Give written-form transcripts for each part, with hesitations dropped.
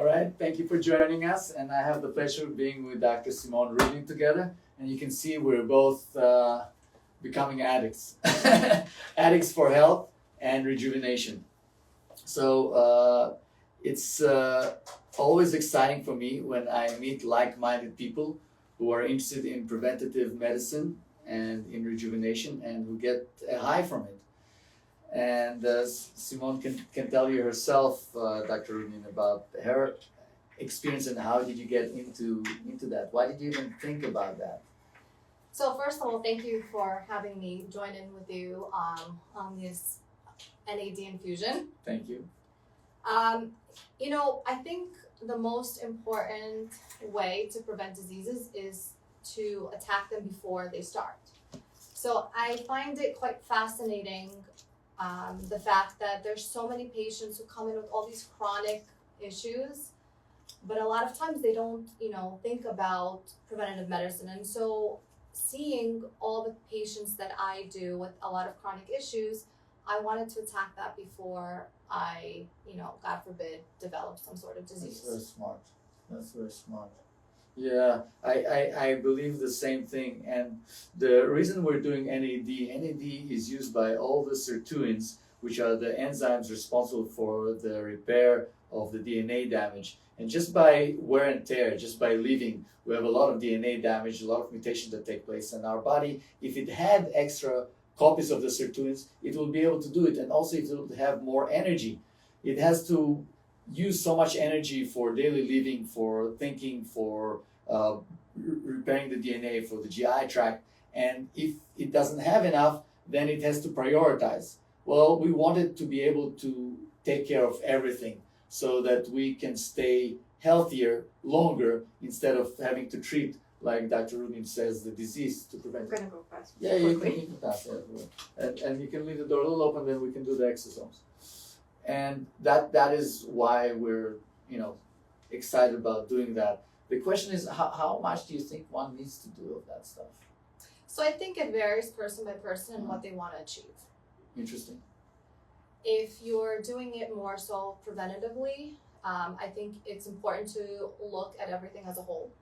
All right, thank you for joining us, and I have the pleasure of being with Dr. Simone reading together, and you can see we're both becoming addicts, addicts for health and rejuvenation. So it's always exciting for me when I meet like-minded people who are interested in preventative medicine and in rejuvenation and who get a high from it. And Simone can tell you herself, Dr. Rubin, about her experience and how did you get into that? Why did you even think about that? So first of all, thank you for having me join in with you on this NAD infusion. Thank you. I think the most important way to prevent diseases is to attack them before they start. So I find it quite fascinating the fact that there's so many patients who come in with all these chronic issues, but a lot of times they don't, think about preventative medicine. And so seeing all the patients that I do with a lot of chronic issues, I wanted to attack that before I, God forbid, develop some sort of disease. That's very smart. Yeah, I believe the same thing. And the reason we're doing NAD is used by all the sirtuins, which are the enzymes responsible for the repair of the DNA damage. And just by wear and tear, just by living, we have a lot of DNA damage, a lot of mutations that take place in our body. If it had extra copies of the sirtuins, it will be able to do it. And also it will have more energy. It has to use so much energy for daily living, for thinking, for repairing the DNA, for the GI tract. And if it doesn't have enough, then it has to prioritize. Well, we wanted to be able to take care of everything so that we can stay healthier longer instead of having to treat, like Dr. Rubin says, the disease to prevent it. I'm going to go fast. Yeah, you can pass it. And you can leave the door a little open, then we can do the exosomes. And that is why we're, excited about doing that. The question is, how much do you think one needs to do of that stuff? So I think it varies person by person and what they want to achieve. Interesting. If you're doing it more so preventatively, I think it's important to look at everything as a whole.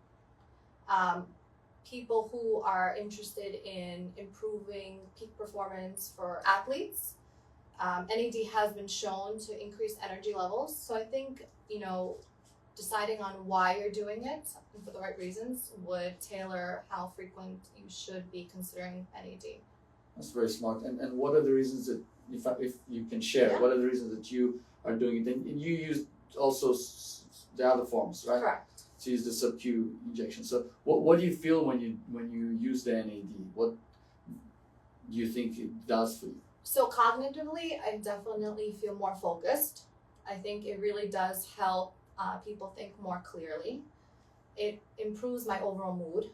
People who are interested in improving peak performance for athletes, NAD has been shown to increase energy levels. So I think, deciding on why you're doing it and for the right reasons would tailor how frequent you should be considering NAD. That's very smart. And what are the reasons that, if you can share, Yeah. what are the reasons that you are doing it? And you use also the other forms, right? Correct. To use the sub-Q injection. So what do you feel when you use the NAD? What do you think it does for you? So cognitively, I definitely feel more focused. I think it really does help people think more clearly. It improves my overall mood.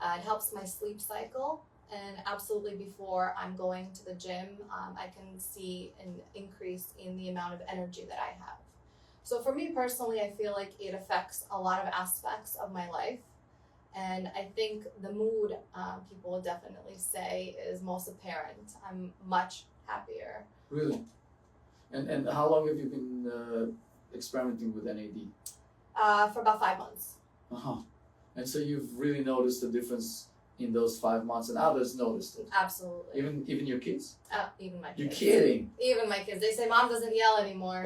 It helps my sleep cycle. And absolutely before I'm going to the gym, I can see an increase in the amount of energy that I have. So for me personally, I feel like it affects a lot of aspects of my life. And I think the mood, people will definitely say, is most apparent. I'm much happier. Really? And how long have you been experimenting with NAD? For about 5 months. Uh-huh. And so you've really noticed the difference in those 5 months, and others noticed it? Absolutely. Even your kids? Even my kids. You're kidding? Even my kids. They say, Mom doesn't yell anymore.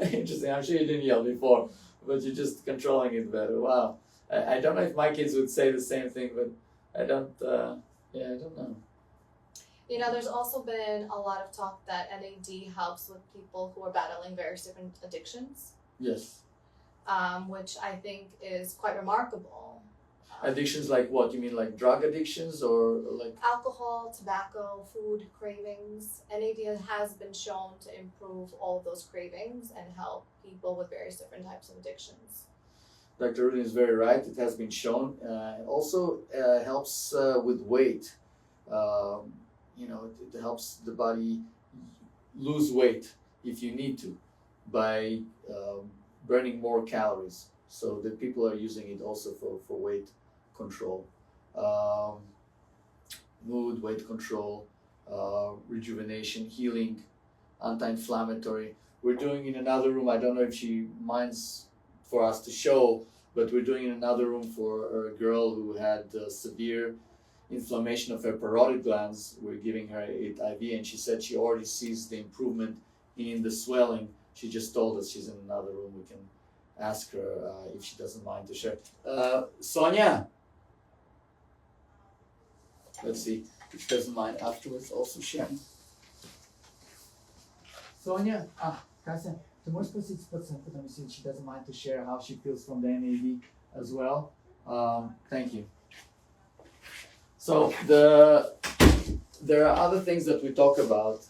Interesting. I'm sure you didn't yell before, but you're just controlling it better. Wow. I don't know if my kids would say the same thing, but I don't know. There's also been a lot of talk that NAD helps with people who are battling various different addictions. Yes. Which I think is quite remarkable. Addictions like what? You mean like drug addictions or like? Alcohol, tobacco, food cravings. NAD has been shown to improve all of those cravings and help people with various different types of addictions. Dr. Rudin is very right. It has been shown. It also helps with weight. It helps the body lose weight if you need to by burning more calories. So the people are using it also for weight control, mood, weight control, rejuvenation, healing, anti-inflammatory. we're doing in another room. I don't know if she minds for us to show, but we're doing in another room for a girl who had severe inflammation of her parotid glands. We're giving her it IV, and she said she already sees the improvement in the swelling. She just told us she's in another room. We can ask her if she doesn't mind to share. Sonia, let's see if she doesn't mind afterwards also sharing. Sonia, Kasia, ты можешь спросить пациента, потому что she doesn't mind to share how she feels from the NAD as well. Thank you. So there are other things that we talk about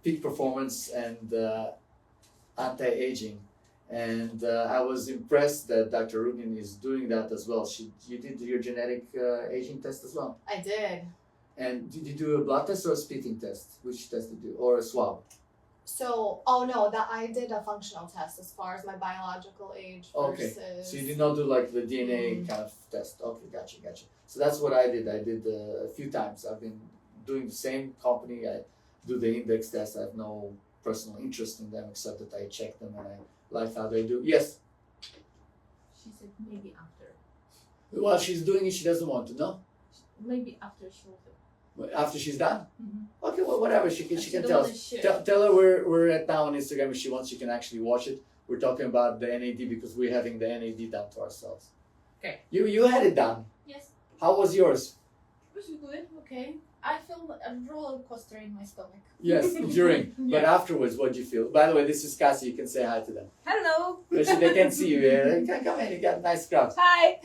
peak performance and anti-aging, and I was impressed that Dr. Rudin is doing that as well. You did your genetic aging test as well. I did. And did you do a blood test or a spitting test? Which test did you do? Or a swab? So, oh no, that I did a functional test as far as my biological age versus. Okay, so you did not do like the DNA kind of test. Okay, gotcha. So that's what I did. I did a few times. I've been doing the same company. I do the index test. I have no personal interest in them except that I check them and I like how they do. Yes? She said maybe after. Well, she's doing it. She doesn't want to, no? Maybe after she will do. After she's done? Mm-hmm. Okay, well, whatever. She can tell us. Tell her we're at now on Instagram. If she wants, she can actually watch it. We're talking about the NAD because we're having the NAD done to ourselves. Okay. You had it done. Yes. How was yours? It was good. Okay. I feel a roller coaster in my stomach. Yes, during. Yeah. But afterwards, what did you feel? By the way, this is Cassie. You can say hi to them. Hello. They can see you. Yeah. Come in. You got nice scrubs. Hi.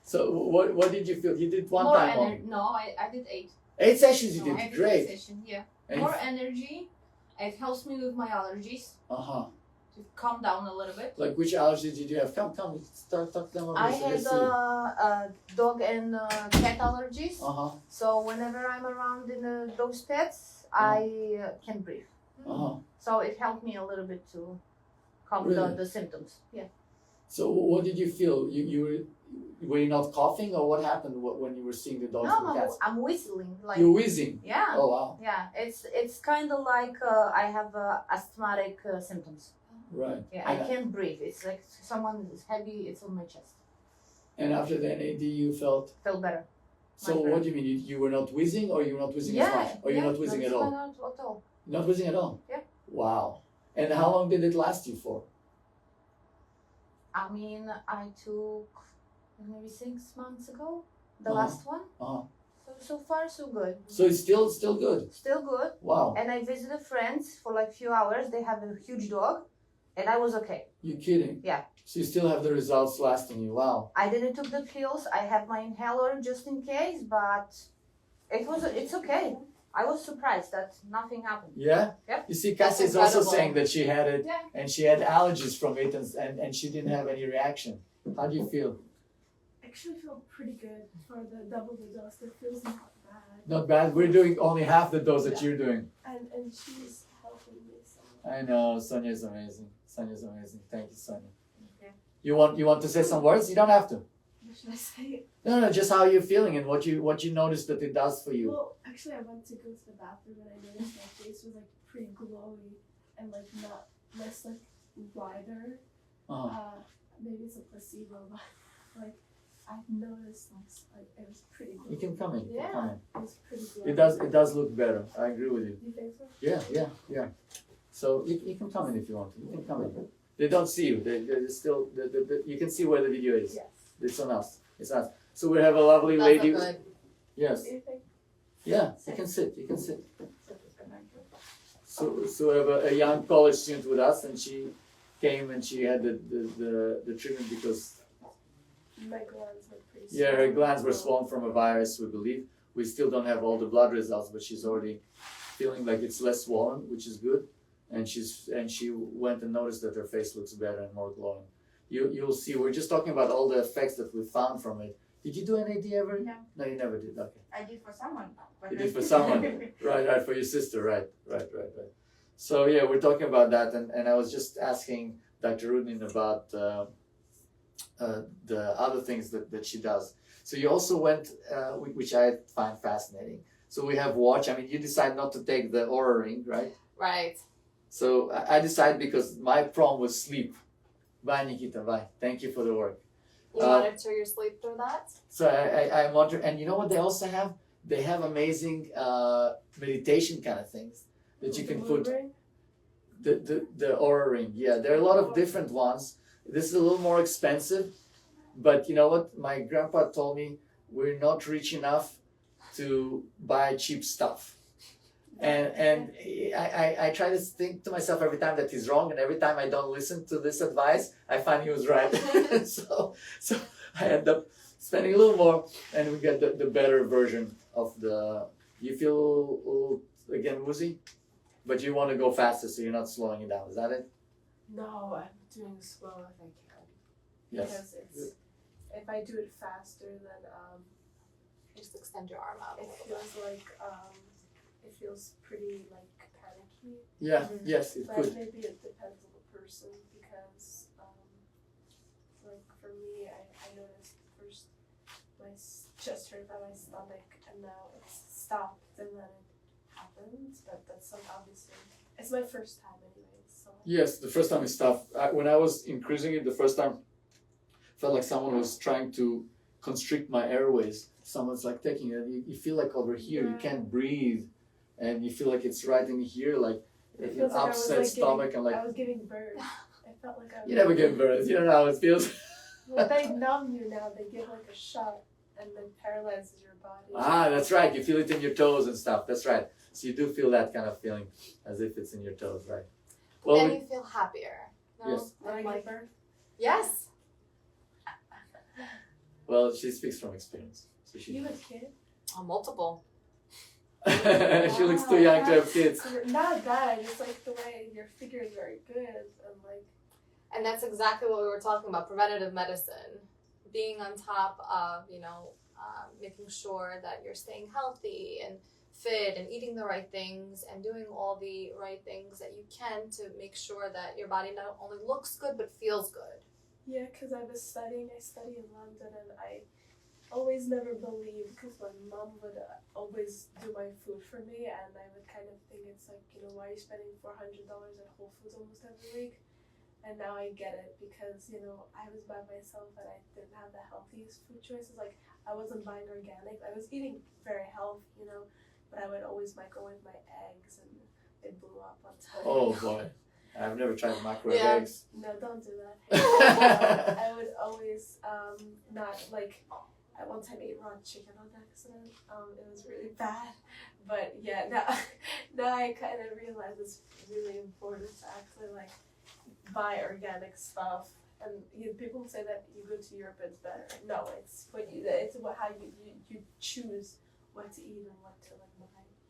So what did you feel? You did one More time energy. No, I did 8. 8 sessions you No, did. I did Great. 8 sessions, yeah. And More energy. It helps me with my allergies to calm down a little bit. Like which allergies did you have? Come, talk to them. I had dog and cat allergies. So whenever I'm around in those pets, I can breathe. So it helped me a little bit to calm the symptoms. Yeah. So what did you feel? Were you not coughing, or what happened when you were seeing the dogs and cats? I'm whistling. Like, you're wheezing? Yeah. Oh wow. Yeah, it's kind of like I have asthmatic symptoms. Right. Yeah, I can't breathe. It's like someone is heavy. It's on my chest. And after the NAD, you felt better. So what do you mean? You were not wheezing, or you were not wheezing as much, or you're not wheezing at all? Not at all. Not wheezing at all. Yeah. Wow. And how long did it last you for? I mean, I took maybe 6 months ago, the last one. So far, so good. So it's still good? Still good. Wow. And I visited friends for like few hours. They have a huge dog, and I was okay. You kidding? Yeah. So you still have the results lasting you. Wow. I didn't took the pills. I have my inhaler just in case, but it's okay. I was surprised that nothing happened. Yeah? Yep. You see, Cassie is also saying that she had it, Yeah. and she had allergies from it, and she didn't have any reaction. How do you feel? I actually feel pretty good for the double the dose. It feels not bad. Not bad. We're doing only half the dose that you're doing. And she's helping me so much. I know. Sonia's amazing. Sonia's amazing. Thank you, Sonia. Okay. You want to say some words? You don't have to. What should I say? No, just how you're feeling and what you noticed that it does for you. Well, actually, I went to go to the bathroom and I noticed my face was like pretty glowy and like not less like wider. Maybe it's a placebo, but like I've noticed like it was pretty glowy. You can come in. Yeah. Come in. It was pretty glowy. It does look better. I agree with you. Do you think so? Yeah. So you can come in if you want to. You can come in. They don't see you. They're still. You can see where the video is. Yes. It's on us. It's us. So we have a lovely That's lady. good. Yes. Do you think? Yeah. You can sit. So we have a young college student with us, and she came and she had the treatment because My glands were pretty her swollen. glands were swollen from a virus, we believe. We still don't have all the blood results, but she's already feeling like it's less swollen, which is good. And she went and noticed that her face looks better and more glowing. You'll see. We're just talking about all the effects that we found from it. Did you do NAD ever? No. No, you never did. Okay. I did for someone. You did for someone. Right, for your sister. Right. So yeah, we're talking about that, and I was just asking Dr. Rudin about the other things that she does. So you also went, which I find fascinating. So we have watch. I mean, you decide not to take the Oura ring, right? Right. So I decided because my problem was sleep. Bye, Nikita. Bye. Thank you for the work. You monitor your sleep through that? So I monitor, and you know what they also have? They have amazing meditation kind of things that you can put. The Oura ring. Yeah, there are a lot of different ones. This is a little more expensive, but you know what? My grandpa told me we're not rich enough to buy cheap stuff. And I try to think to myself every time that he's wrong, and every time I don't listen to this advice, I find he was right. so I end up spending a little more, and we get the better version of the. You feel a little, again, woozy, but you want to go faster, so you're not slowing it down. Is that it? No, I'm doing slow if I can. Yes. Because it's, if I do it faster, then Just extend your arm out. it feels like it feels pretty like panicky. Yeah. Yes, it But could. maybe it depends on the person because like for me, I noticed first my chest hurt by my stomach, and now it's stopped, and then it happens. But that's some obviously it's my first time anyway. So Yes, the first time it stopped. When I was increasing it the first time, felt like someone was trying to constrict my airways. Someone's like taking it. You feel like over here you can't breathe, and you feel like it's right in here, like it feels like upset I was stomach, and like I was giving birth. I felt like I was. you never give birth. You don't know how it feels. Well, they numb you now. They give like a shot and then paralyzes your body. Ah, that's right. You feel it in your toes and stuff. That's right. So you do feel that kind of feeling as if it's in your toes, right? Well, Then you feel happier. No? Yes. When I give birth. Yes. well, she speaks from experience. So she You have a kid? Oh, multiple. she looks too young to have kids. Not that. It's like the way your figure is very good and like. And that's exactly what we were talking about, preventative medicine. Being on top of, making sure that you're staying healthy and fit and eating the right things and doing all the right things that you can to make sure that your body not only looks good but feels good. Yeah, because I study in London, and I always never believed, because my mom would always do my food for me, and I would kind of think it's like, why are you spending $400 at Whole Foods almost every week? And now I get it, because, I was by myself and I didn't have the healthiest food choices. Like, I wasn't buying organic. I was eating very healthy, but I would always microwave my eggs and they blew up on time. Oh boy, I've never tried microwave eggs. No, don't do that. I would always not like. I one time ate raw chicken on accident. It was really bad, but yeah, now I kind of realize it's really important to actually like buy organic stuff. And people say that you go to Europe, it's better. No, it's how you choose what to eat and what to like buy.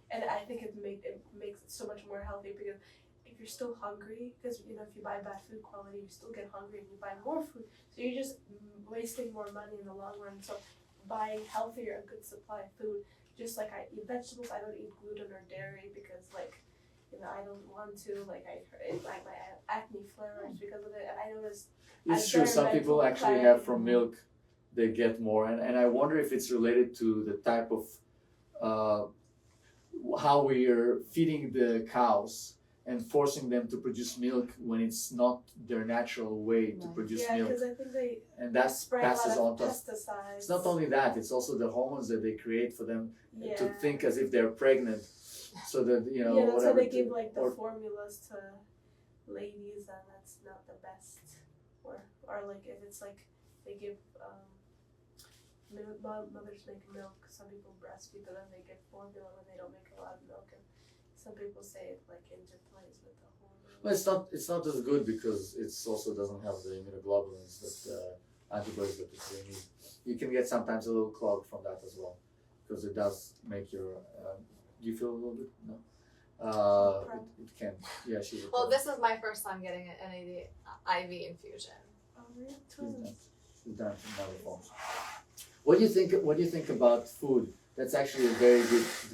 And I think it makes it so much more healthy, because if you're still hungry, because if you buy bad food quality, you still get hungry and you buy more food. So you're just wasting more money in the long run. So buying healthier, a good supply of food, just like I eat vegetables, I don't eat gluten or dairy because I don't want to, my acne flare-ups because of it, and I noticed. It's true, some people actually have from milk, they get more, and I wonder if it's related to the type of how we are feeding the cows and forcing them to produce milk when it's not their natural way to produce milk. Because I think they passes on to us. pesticides. It's not only that, it's also the hormones that they create for them to Yeah. think as if they're pregnant. So that, Yeah, that's why whatever. they give the formulas to ladies, and that's not the best. Or like if it's like they give mothers make milk. Some people breastfeed, but then they give formula when they don't make a lot of milk, and some people say it like interplays with the hormones. Well, it's not as good because it also doesn't have the immunoglobulins that antibodies that they need. You can get sometimes a little clog from that as well, because it does make your. Do you feel a little bit? No. It can. Yeah, she's. Well, this is my first time getting an NAD IV infusion. Oh, really? She's done some other forms. What do you think about food? That's actually a very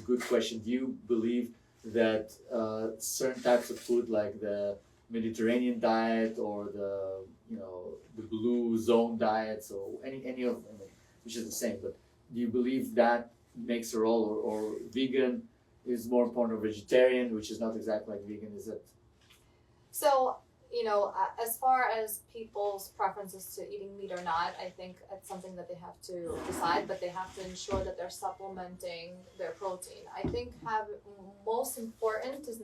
good question. Do you believe that certain types of food, like the Mediterranean diet or the blue zone diets or any of them, which is the same, but do you believe that makes a role, or vegan is more important, or vegetarian, which is not exactly like vegan, is it? So, as far as people's preferences to eating meat or not, I think it's something that they have to decide, but they have to ensure that they're supplementing their protein. I think most important is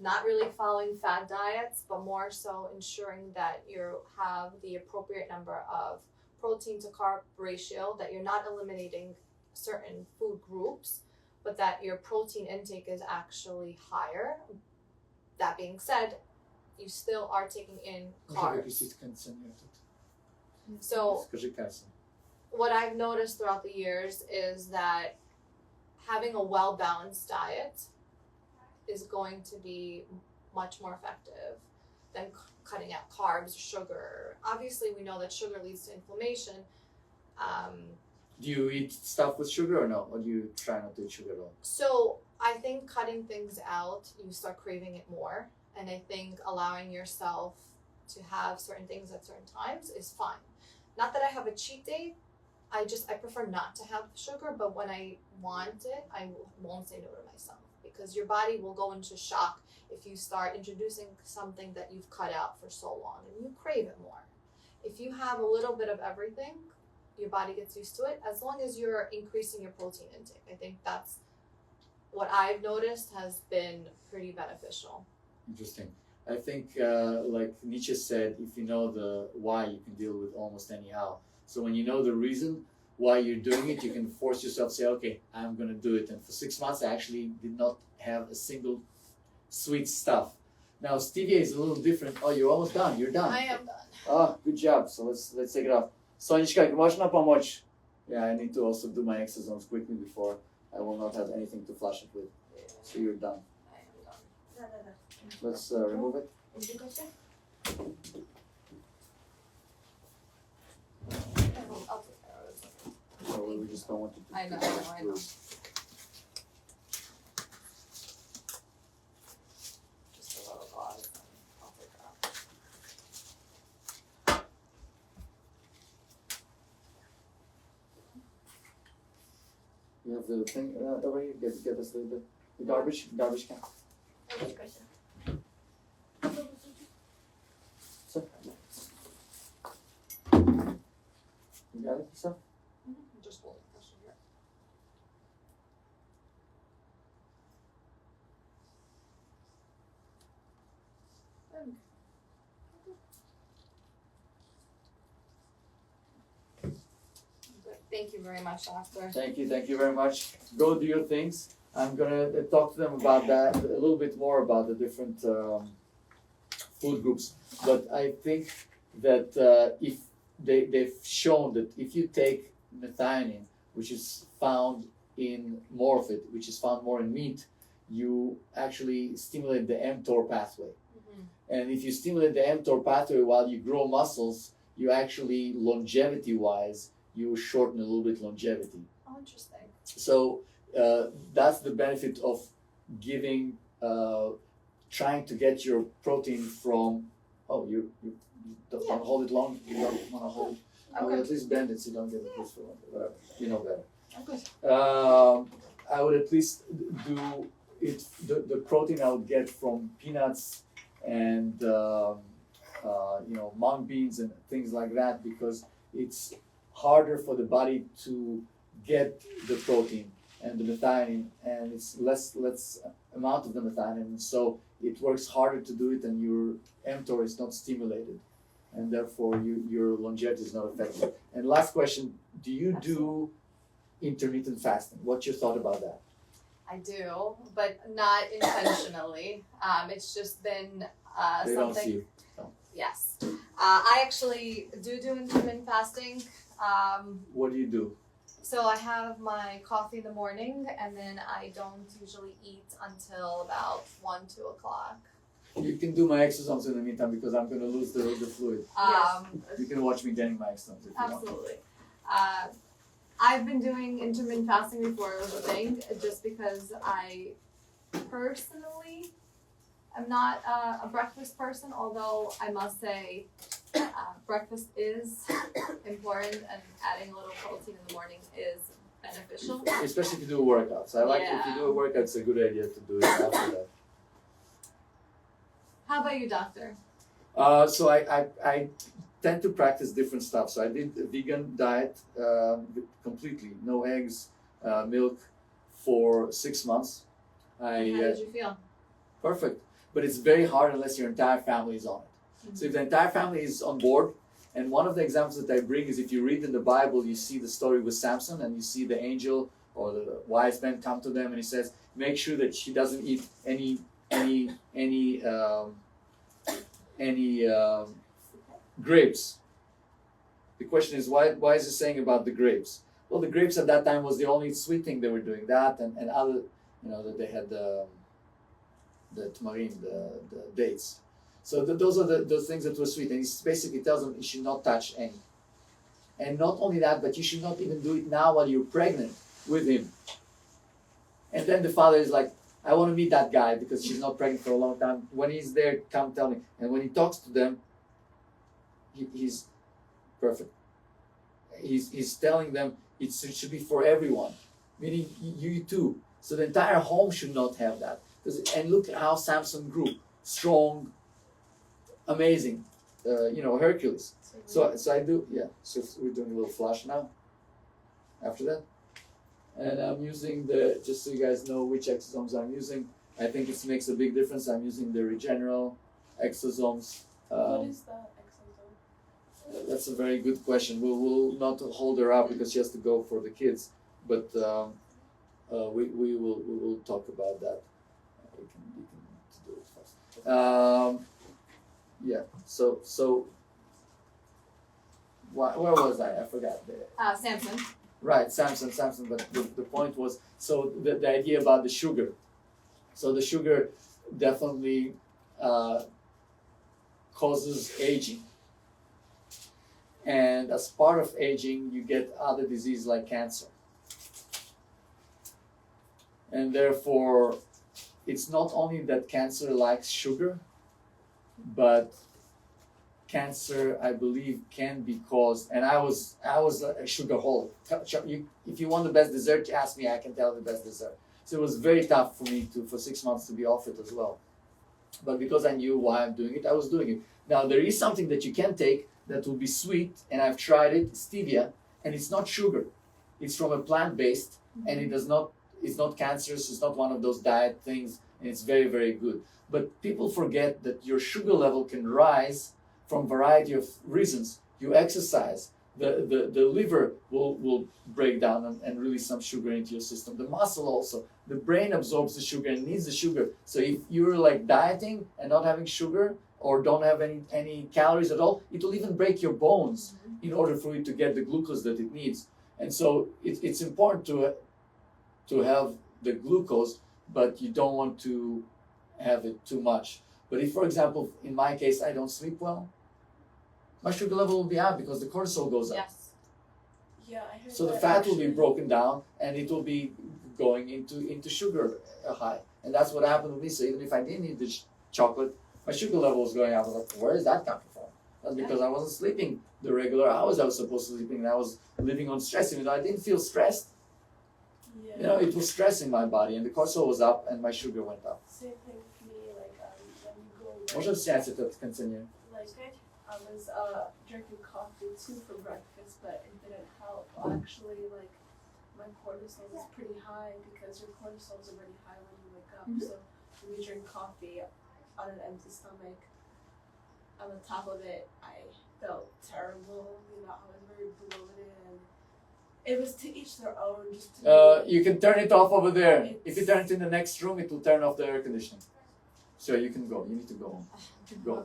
not really following fad diets, but more so ensuring that you have the appropriate number of protein to carb ratio, that you're not eliminating certain food groups, but that your protein intake is actually higher. That being said, you still are taking in carbs. So what I've noticed throughout the years is that having a well-balanced diet is going to be much more effective than cutting out carbs or sugar. Obviously, we know that sugar leads to inflammation. Do you eat stuff with sugar or no? Or do you try not to eat sugar at all? So I think cutting things out, you start craving it more. And I think allowing yourself to have certain things at certain times is fine. Not that I have a cheat day. I prefer not to have sugar, but when I want it, I won't say no to myself, because your body will go into shock if you start introducing something that you've cut out for so long and you crave it more. If you have a little bit of everything, your body gets used to it, as long as you're increasing your protein intake. I think that's what I've noticed has been pretty beneficial. Interesting. I think, like Nietzsche said, if you know the why, you can deal with almost any how. So when you know the reason why you're doing it, you can force yourself to say, okay, I'm going to do it. And for 6 months, I actually did not have a single sweet stuff. Now, stevia is a little different. Oh, you're almost done. You're done. I am done. Oh, good job. So let's take it off. Sonichka, можешь нам помочь? Yeah, I need to also do my exosomes quickly before I will not have anything to flush it with. So you're done. I am done. Let's remove it. I'll take care of it. So we just don't want it to. I know. Just a little gauze, and I'll take it out. You have the thing over here. Get us the garbage can. So. You got it, so? Just hold it closer here. Thank you very much, doctor. Thank you very much. Go do your things. I'm gonna talk to them about that, a little bit more about the different food groups. But I think that if they've shown that if you take methionine, which is found in more of it, which is found more in meat, you actually stimulate the mTOR pathway. And if you stimulate the mTOR pathway while you grow muscles, you actually, longevity-wise, you shorten a little bit longevity. Oh, interesting. So that's the benefit of giving, trying to get your protein from. Oh, you don't want to hold it long. You don't want to hold it. I would at least bend it so you don't get a piece for whatever. You know better. Okay. I would at least do it. The protein I would get from peanuts and mung beans and things like that, because it's harder for the body to get the protein and the methionine, and it's less amount of the methionine, and so it works harder to do it, and your mTOR is not stimulated, and therefore your longevity is not affected. And last question: do you do intermittent fasting? What's your thought about that? I do, but not intentionally. It's just been They don't something. see you. No. Yes, I actually do intermittent fasting. What do you do? So I have my coffee in the morning, and then I don't usually eat until about 1-2 o'clock. You can do my exosomes in the meantime, because I'm going to lose the fluid. You can watch me getting my exosomes if you want. Absolutely. I've been doing intermittent fasting before it was a thing, just because I personally am not a breakfast person, although I must say breakfast is important, and adding a little protein in the morning is beneficial. Especially if you do a workout. So I like if you do a workout, it's a good idea to do it after that. How about you, doctor? So I tend to practice different stuff. So I did a vegan diet completely, no eggs, milk for 6 months. How did you feel? Perfect. But it's very hard unless your entire family is on it. Mm-hmm. So if the entire family is on board, and one of the examples that I bring is if you read in the Bible, you see the story with Samson, and you see the angel or the wise man come to them, and he says, make sure that she doesn't eat any grapes. The question is, why is he saying about the grapes? Well, the grapes at that time was the only sweet thing they were doing. That and other, that they had the tamarin, the dates. So those are the things that were sweet. And he basically tells them you should not touch any. And not only that, but you should not even do it now while you're pregnant with him. And then the father is like, I want to meet that guy because she's not pregnant for a long time. When he's there, come tell me. And when he talks to them, he's perfect. He's telling them it should be for everyone, meaning you too. So the entire home should not have that. And look at how Samson grew, strong, amazing, Hercules. So I do, yeah. So we're doing a little flash now. After that, and I'm using just so you guys know which exosomes I'm using. I think it makes a big difference. I'm using the Regeneral exosomes. What is that exosome? That's a very good question. We'll not hold her up because she has to go for the kids, but we will talk about that. We can do it fast. Yeah. So where was I? I forgot. Samson. Right, Samson. But the point was, so the idea about the sugar. So the sugar definitely causes aging. And as part of aging, you get other diseases like cancer. And therefore, it's not only that cancer likes sugar, but cancer, I believe, can be caused. And I was a sugarholic. If you want the best dessert, ask me. I can tell the best dessert. So it was very tough for me for 6 months to be off it as well. But because I knew why I'm doing it, I was doing it. Now there is something that you can take that will be sweet, and I've tried it, stevia, and it's not sugar. It's from a plant-based, and it's not cancerous. It's not one of those diet things, and it's very, very good. But people forget that your sugar level can rise from a variety of reasons. You exercise, the liver will break down and release some sugar into your system. The muscle also, the brain absorbs the sugar and needs the sugar. So if you're like dieting and not having sugar or don't have any calories at all, it will even break your bones in order for you to get the glucose that it needs. And so it's important to have the glucose, but you don't want to have it too much. But if, for example, in my case, I don't sleep well, my sugar level will be up because the cortisol goes up. Yes. Yeah, I heard So the that fat actually. will be broken down and it will be going into sugar high. And that's what happened with me. So even if I didn't eat the chocolate, my sugar level was going up. I was like, where is that coming from? That's because I wasn't sleeping the regular hours I was supposed to sleep, and I was living on stress. Even though I didn't feel stressed, Yeah. it was stressing my body, and the cortisol was up and my sugar went up. Same thing with me, like when you go Może się continue. like I was drinking coffee too for breakfast, but it didn't help. Actually, like my cortisol is pretty high because your cortisol is already high when you wake up. So when you drink coffee on an empty stomach, on the top of it, I felt terrible. I was very bloated, and it was to each their own. Just to You can turn it off over there. If you turn it in the next room, it will turn off the air conditioning. So you can go. You need to go home. Go.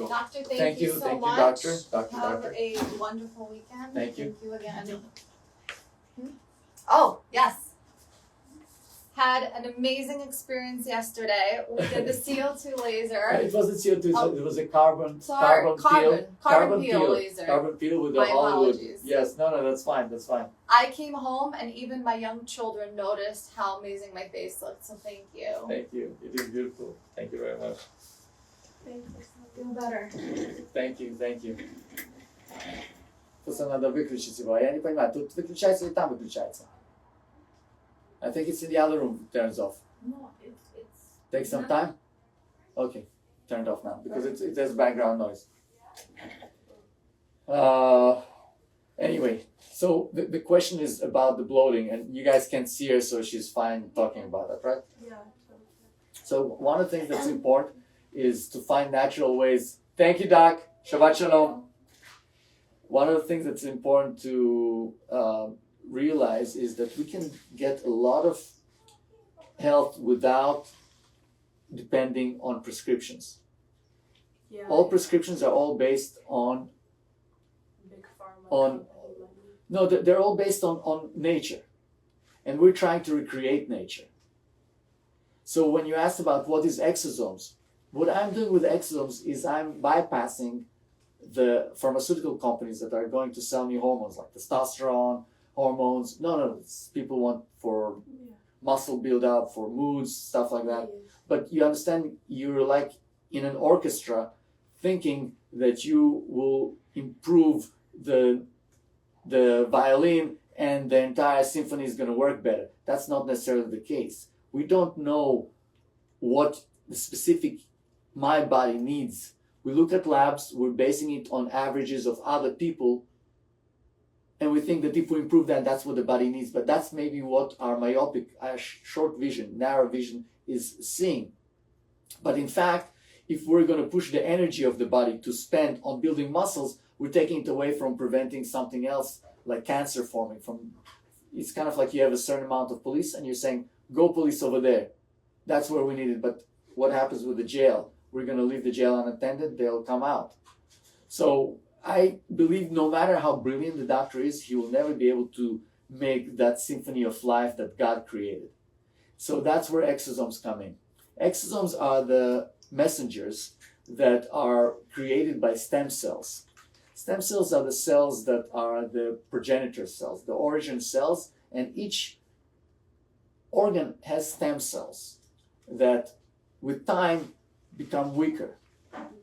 Doctor, thank Thank you you, so thank you, much. doctor. Have a wonderful weekend. Thank you. Thank you again. Oh, yes. Had an amazing experience yesterday. We did the CO2 laser. It wasn't CO2, it was a carbon peel laser. Carbon peel with the My Hollywood. apologies. Yes, no, that's fine. I came home and even my young children noticed how amazing my face looked. So thank you. Thank you. It is beautiful. Thank you very much. Feel better. Thank you. To se надо выключить его. Я не понимаю, тут выключается и там выключается. I think it's in the other room. It turns off. No, it's. Take some time. Okay, turn it off now because it has background noise. Anyway, so the question is about the bloating, and you guys can't see her, so she's fine talking about it, right? Yeah. So one of the things that's important is to find natural ways. Thank you, Doc. Shabbat Shalom. One of the things that's important to realize is that we can get a lot of health without depending on prescriptions. Yeah. All prescriptions are all based on Big pharma. on- no, they're all based on nature, and we're trying to recreate nature. So when you asked about what is exosomes, what I'm doing with exosomes is I'm bypassing the pharmaceutical companies that are going to sell me hormones like testosterone, hormones. No, it's people want for muscle build up, for moods, stuff like that. But you understand, you're like in an orchestra thinking that you will improve the violin and the entire symphony is going to work better. That's not necessarily the case. We don't know what the specific my body needs. We look at labs, we're basing it on averages of other people, and we think that if we improve that, that's what the body needs. But that's maybe what our myopic, short vision, narrow vision is seeing. But in fact, if we're going to push the energy of the body to spend on building muscles, we're taking it away from preventing something else like cancer forming. It's kind of like you have a certain amount of police and you're saying, go police over there. That's where we need it. But what happens with the jail? We're going to leave the jail unattended, they'll come out. So I believe no matter how brilliant the doctor is, he will never be able to make that symphony of life that God created. So that's where exosomes come in. Exosomes are the messengers that are created by stem cells. Stem cells are the cells that are the progenitor cells, the origin cells, and each organ has stem cells that with time become weaker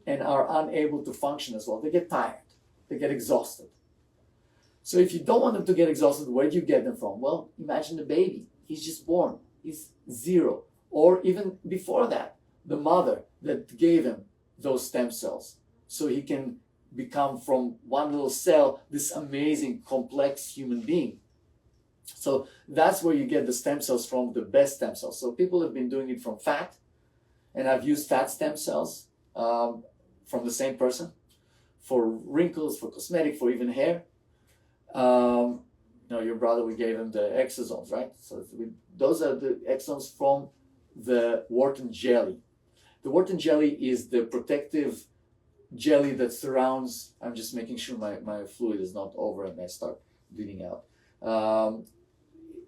and are unable to function as well. They get tired, they get exhausted. So if you don't want them to get exhausted, where do you get them from? Well, imagine the baby. He's just born. He's 0. Or even before that, the mother that gave him those stem cells. So he can become from one little cell this amazing, complex human being. So that's where you get the stem cells from, the best stem cells. So people have been doing it from fat, and I've used fat stem cells from the same person for wrinkles, for cosmetic, for even hair. Your brother, we gave him the exosomes, right? So those are the exosomes from the wharton jelly. The wharton jelly is the protective jelly that surrounds, I'm just making sure my fluid is not over and I start bleeding out.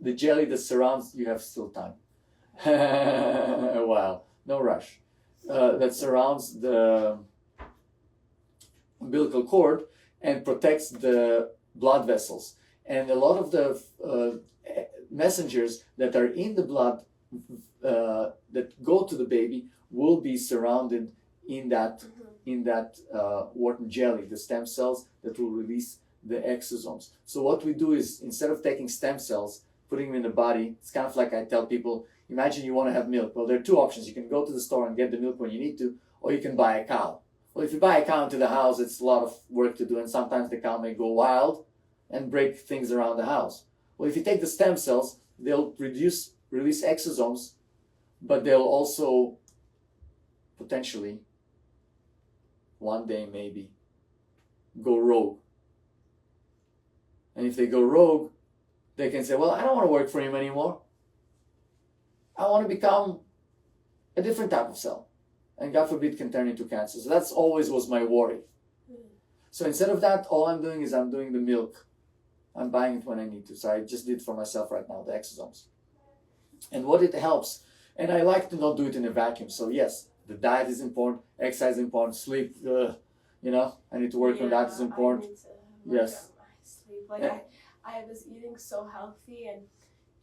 The jelly that surrounds, you have still time. A while, no rush. That surrounds the umbilical cord and protects the blood vessels. And a lot of the messengers that are in the blood that go to the baby will be surrounded in that wharton jelly, the stem cells that will release the exosomes. So what we do is, instead of taking stem cells, putting them in the body, it's kind of like I tell people, imagine you want to have milk. Well, there are two options. You can go to the store and get the milk when you need to, or you can buy a cow. Well, if you buy a cow into the house, it's a lot of work to do, and sometimes the cow may go wild and break things around the house. Well, if you take the stem cells, they'll release exosomes, but they'll also potentially, one day maybe, go rogue. And if they go rogue, they can say, well, I don't want to work for him anymore. I want to become a different type of cell. And God forbid can turn into cancer. So that's always was my worry. So instead of that, all I'm doing is I'm doing the milk. I'm buying it when I need to. So I just did it for myself right now, the exosomes. And what it helps, and I like to not do it in a vacuum. So yes, the diet is important, exercise is important, sleep, I need to work on that is important. Yes. Sleep. Like I was eating so healthy, and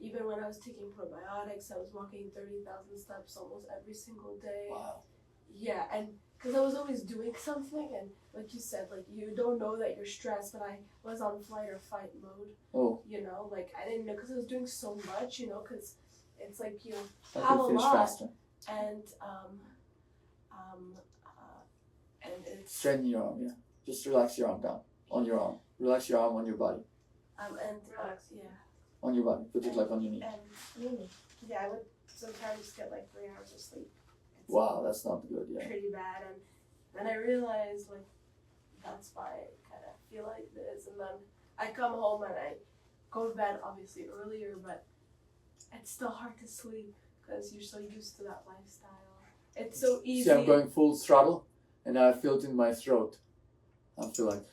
even when I was taking probiotics, I was walking 30,000 steps almost every single day. Wow. Yeah, and because I was always doing something, and like you said, like you don't know that you're stressed, but I was on flight or fight mode. Oh. You know, like I didn't know because I was doing so much. You know, because it's like you I have could a finish lot, faster. and and it's Straighten your arm, yeah. Just relax your arm down. On your arm. Relax your arm on your body. and yeah. On your body. Put it like on your knee. And yeah, I would sometimes get like 3 hours of sleep. It's Wow, that's not good, yeah. pretty bad, and then I realized like that's why I kind of feel like this, and then I come home and I go to bed obviously earlier, but it's still hard to sleep because you're so used to that lifestyle. It's so easy. See, I'm going full throttle, and I feel it in my throat. I feel like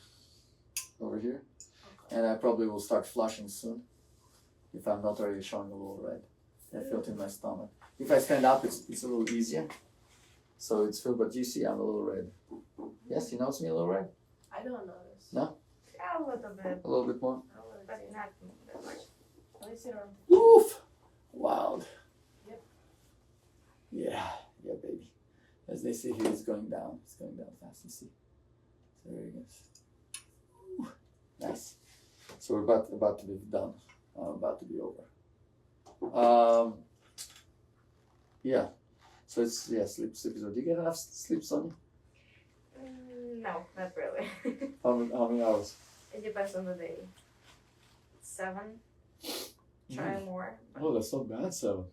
over here, and I probably will start flushing soon if I'm not already showing a little red. I feel it in my stomach. If I stand up, it's a little easier. So it's filled, but you see I'm a little red. Yes, you notice me a little red? I don't notice. No? Yeah, a little bit, A little bit more? but not that much. At least I don't. Woof! Wild. Yep. Yeah, baby. As they say here, it's going down. It's going down fast, you see. So there it goes. Woo. Nice. So we're about to be done. About to be over. Yeah. So it's sleep is good. Do you get enough sleep, Sonia? No, not really. How many hours? It depends on the day. 7. Try more. Oh, that's not bad. 7.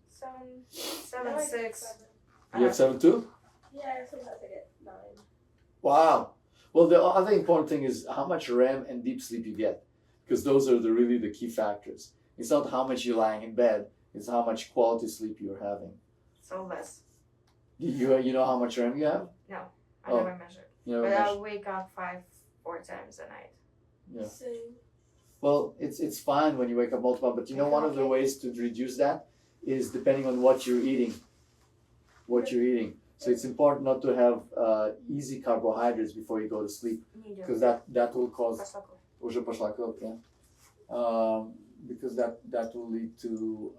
7, I like 6. 7. You have 7 too? Yeah, sometimes I get 9. Wow. Well, the other important thing is how much REM and deep sleep you get, because those are really the key factors. It's not how much you're lying in bed; it's how much quality sleep you're having. So less. You know how much REM you have? No, I Oh. never measured. You know, But I'll wake up 4 times a night. yeah. Same. Well, it's fine when you wake up multiple, but you know one of the ways to reduce that is depending on what you're eating. So it's important not to have easy carbohydrates before you go to sleep, because that will cause уже пошла кровь, yeah. Because that will lead to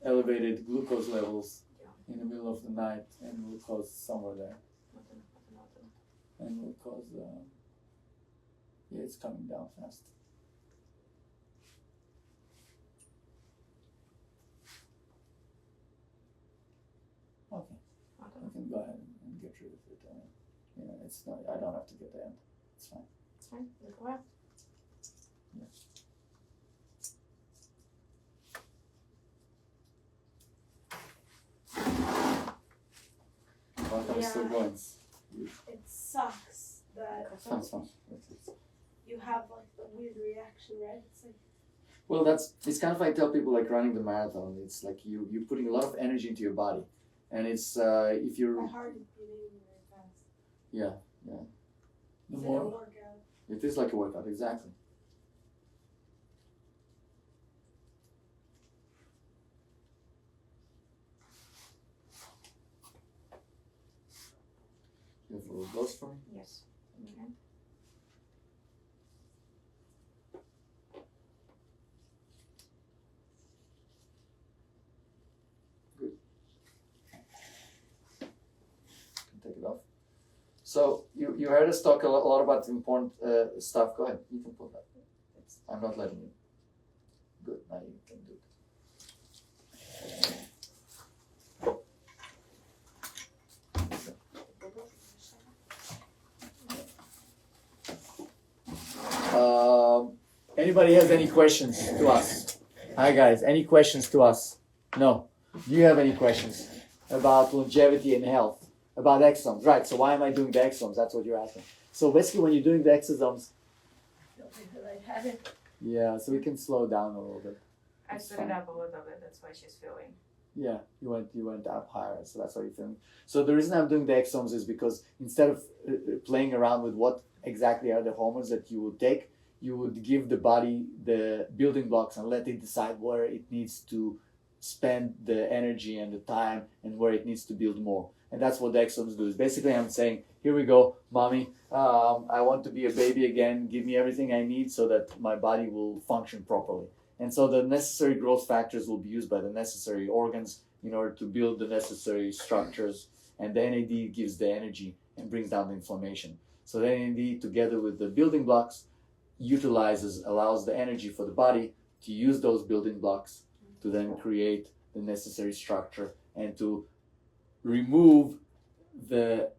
elevated glucose levels in the middle of the night, and will cause somewhere there, and will cause it's coming down fast. Okay, I can go ahead and get rid of it. It's not. I don't have to get the end. It's fine. It's fine. Look well. Well, I'm still going. It sucks that It's fine. you have like the weird reaction, right? It's like Well, it's kind of like I tell people like running the marathon. It's like you're putting a lot of energy into your body, and it's if you're my heart is beating very fast. yeah. The It's like a more workout. it is like a workout, exactly. You have a little dose for me? Yes. Okay. Take it off. So you heard us talk a lot about important stuff. Go ahead, you can pull that. I'm not letting you. Good, now you can do it. Anybody has any questions to us? Hi guys, any questions to us? No. Do you have any questions about longevity and health? About exosomes, right? So why am I doing the exosomes? That's what you're asking. So basically, when you're doing the exosomes, yeah. So we can slow down a little bit. I stood it up a little bit. That's why she's feeling. Yeah, you went up higher, so that's why you're feeling. So the reason I'm doing the exosomes is because instead of playing around with what exactly are the hormones that you would take, you would give the body the building blocks and let it decide where it needs to spend the energy and the time and where it needs to build more. And that's what the exosomes do. Is basically I'm saying, here we go, mommy, I want to be a baby again. Give me everything I need so that my body will function properly. And so the necessary growth factors will be used by the necessary organs in order to build the necessary structures and the NAD gives the energy and brings down the inflammation. So the NAD, together with the building blocks, allows the energy for the body to use those building blocks to then create the necessary structure and to remove the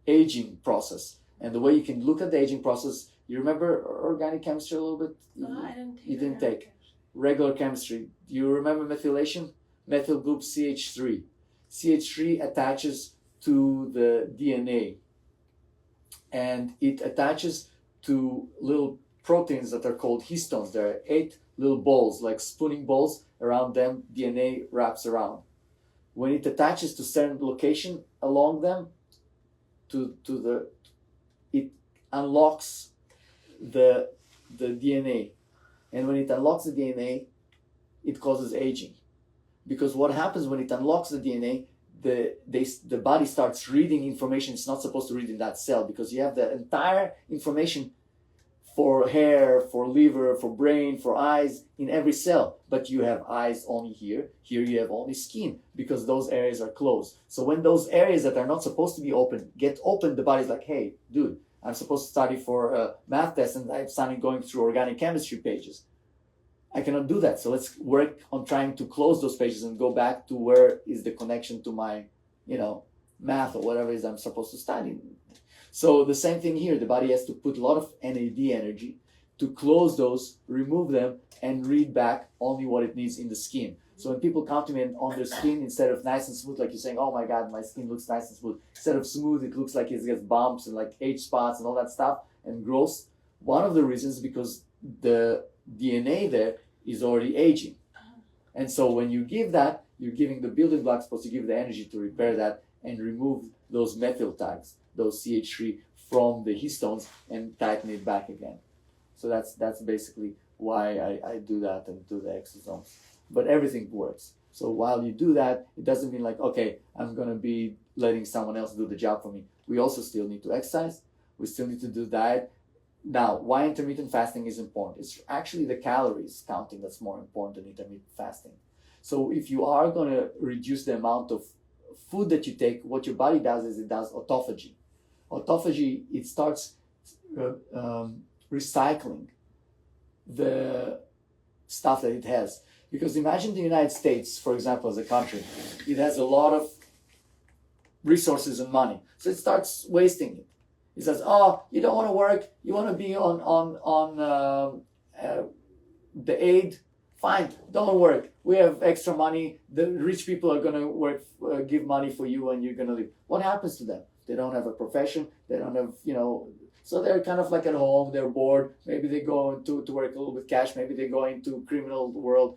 aging process. And the way you can look at the aging process, you remember organic chemistry a little bit? I didn't take You didn't take regular chemistry. Do you remember methylation? Methyl group CH3. CH3 attaches to the DNA, and it attaches to little proteins that are called histones. There are 8 little balls, like spooning balls. Around them, DNA wraps around. When it attaches to certain location along them, it unlocks the DNA, and when it unlocks the DNA, it causes aging. Because what happens when it unlocks the DNA, the body starts reading information it's not supposed to read in that cell, because you have the entire information for hair, for liver, for brain, for eyes in every cell. But you have eyes only here. Here you have only skin, because those areas are closed. So when those areas that are not supposed to be open get open, the body's like, hey, dude, I'm supposed to study for a math test and I'm starting going through organic chemistry pages. I cannot do that. So let's work on trying to close those pages and go back to where is the connection to my, math or whatever it is I'm supposed to study. So the same thing here. The body has to put a lot of NAD energy to close those, remove them, and read back only what it needs in the skin. So when people come to me on their skin, instead of nice and smooth, like you're saying, oh my God, my skin looks nice and smooth. Instead of smooth, it looks like it gets bumps and like age spots and all that stuff and gross. One of the reasons is because the DNA there is already aging. And so when you give that, you're giving the building blocks supposed to give the energy to repair that and remove those methyl tags, those CH3 from the histones and tighten it back again. So that's basically why I do that and do the exosomes. But everything works. So while you do that, it doesn't mean like, okay, I'm going to be letting someone else do the job for me. We also still need to exercise. We still need to do diet. Now, why intermittent fasting is important? It's actually the calories counting that's more important than intermittent fasting. So if you are going to reduce the amount of food that you take, what your body does is it does autophagy. Autophagy, it starts recycling the stuff that it has. Because imagine the United States, for example, as a country, it has a lot of resources and money. So it starts wasting it. It says, oh, you don't want to work, you want to be on the aid, fine, don't work. We have extra money, the rich people are going to work, give money for you and you're going to live. What happens to them? They don't have a profession, they don't have, so they're kind of like at home, they're bored, maybe they go to work a little bit cash, maybe they go into criminal world.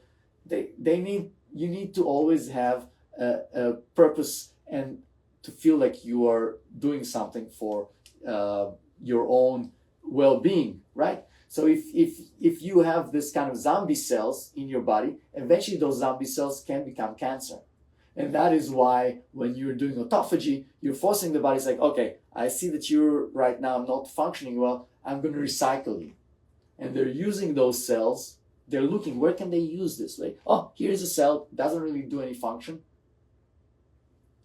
You need to always have a purpose and to feel like you are doing something for your own well-being, right? So if you have this kind of zombie cells in your body, eventually those zombie cells can become cancer. And that is why when you're doing autophagy, you're forcing the body. It's like, okay, I see that you're right now not functioning well, I'm going to recycle you. And they're using those cells. They're looking, where can they use this? Like, oh, here's a cell, doesn't really do any function.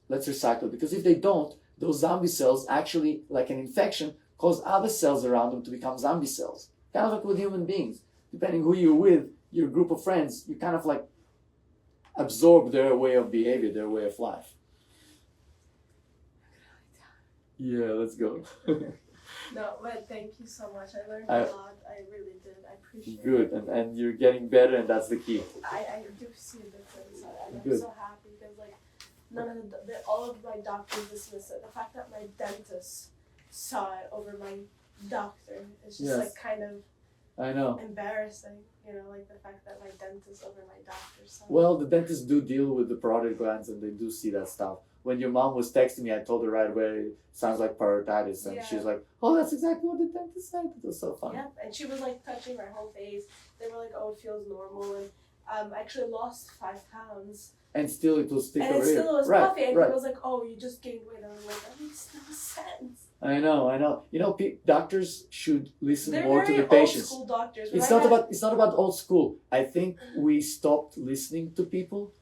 Let's recycle it. Because if they don't, those zombie cells actually, like an infection, cause other cells around them to become zombie cells. Kind of like with human beings. Depending who you're with, your group of friends, you kind of like absorb their way of behavior, their way of life. Yeah, let's go. No, but thank you so much. I learned a lot. I really did. I appreciate it. Good, and you're getting better, and that's the key. I do see a difference. And Good. I'm so happy because all of my doctors dismiss it. The fact that my dentist saw it over my doctor is just like kind of I know. embarrassing. Like the fact that my dentist over my doctor saw it. Well, the dentists do deal with the parotid glands, and they do see that stuff. When your mom was texting me, I told her right away, it sounds like parotitis. And she was like, oh, that's exactly what the dentist said. It was so funny. Yeah, and she was like touching my whole face. They were like, oh, it feels normal. And I actually lost 5 pounds. And still it will stick and over it here. still was puffy. And people was like, oh, you just gained weight. And I'm like, that makes no sense. I know. Doctors should listen They're more to very the patients. old school doctors. It's not about old school. I think we stopped listening to people.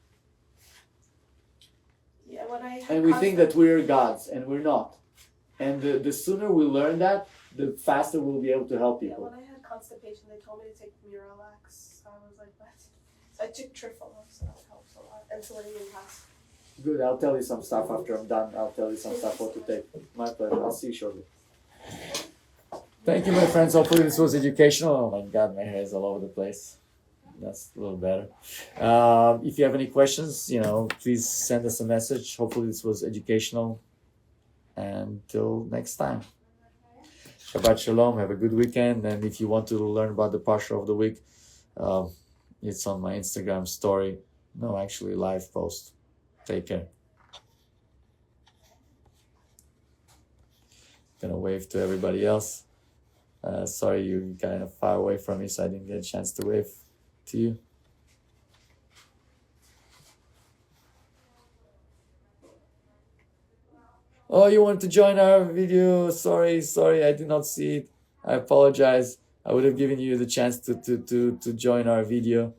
Yeah, when I And we think that we're gods, and we're not. And the sooner we learn that, the faster we'll be able to help Yeah, people. when I had constipation, they told me to take Miralax. So I was like, what? So I took Trifolo, so that helps a lot. And selenium pass. Good, I'll tell you some stuff after I'm done. I'll tell you some stuff what to take. My pleasure. I'll see you shortly. Thank you, my friends. Hopefully this was educational. Oh my God, my hair is all over the place. That's a little better. If you have any questions, please send us a message. Hopefully this was educational. Until next time. Shabbat Shalom. Have a good weekend. And if you want to learn about the Parsha of the week, it's on my Instagram story. No, actually live post. Take care. Gonna wave to everybody else. Sorry you're kind of far away from me, so I didn't get a chance to wave to you. Oh, you want to join our video? Sorry, I did not see it. I apologize. I would have given you the chance to join our video.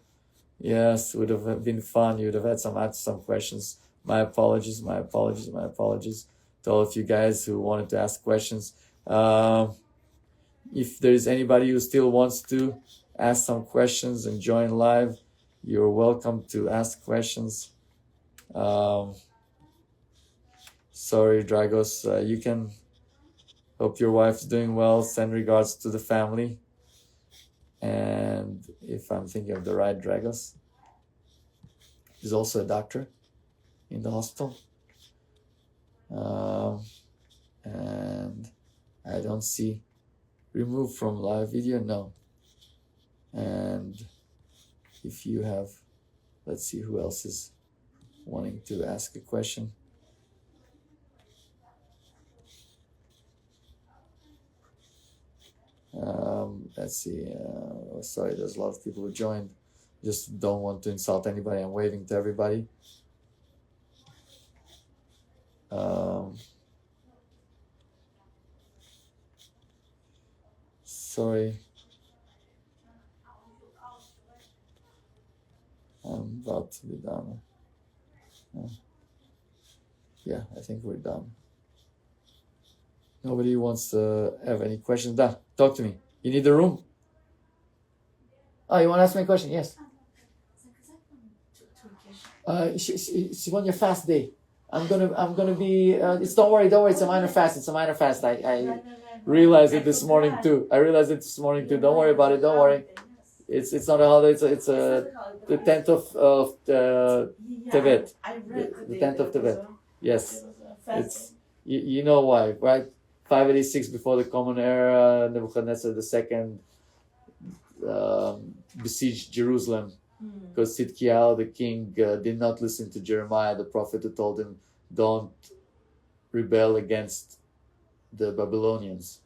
Yes, it would have been fun. You would have had some questions. My apologies to all of you guys who wanted to ask questions. If there's anybody who still wants to ask some questions and join live, you're welcome to ask questions. Sorry, Dragos, you can hope your wife's doing well. Send regards to the family. And if I'm thinking of the right Dragos, he's also a doctor in the hospital. And I don't see remove from live video, no. And if you have, let's see who else is wanting to ask a question. Let's see. Sorry, there's a lot of people who joined. Just don't want to insult anybody. I'm waving to everybody. Sorry. I'm about to be done. Yeah, I think we're done. Nobody wants to have any questions. Da, talk to me. You need the room? Oh, you want to ask me a question? Yes. She won your fast day. I'm gonna be. Don't worry. It's a minor fast. I realized it this morning too. Don't worry about it. Don't worry. It's not a holiday. It's the 10th of Tevet. The 10th of Tevet. Yes. It's you know why, right? 586 before the Common Era, Nebuchadnezzar II besieged Jerusalem because Sidkiyahu, the king, did not listen to Jeremiah, the prophet, who told him, don't rebel against the Babylonians.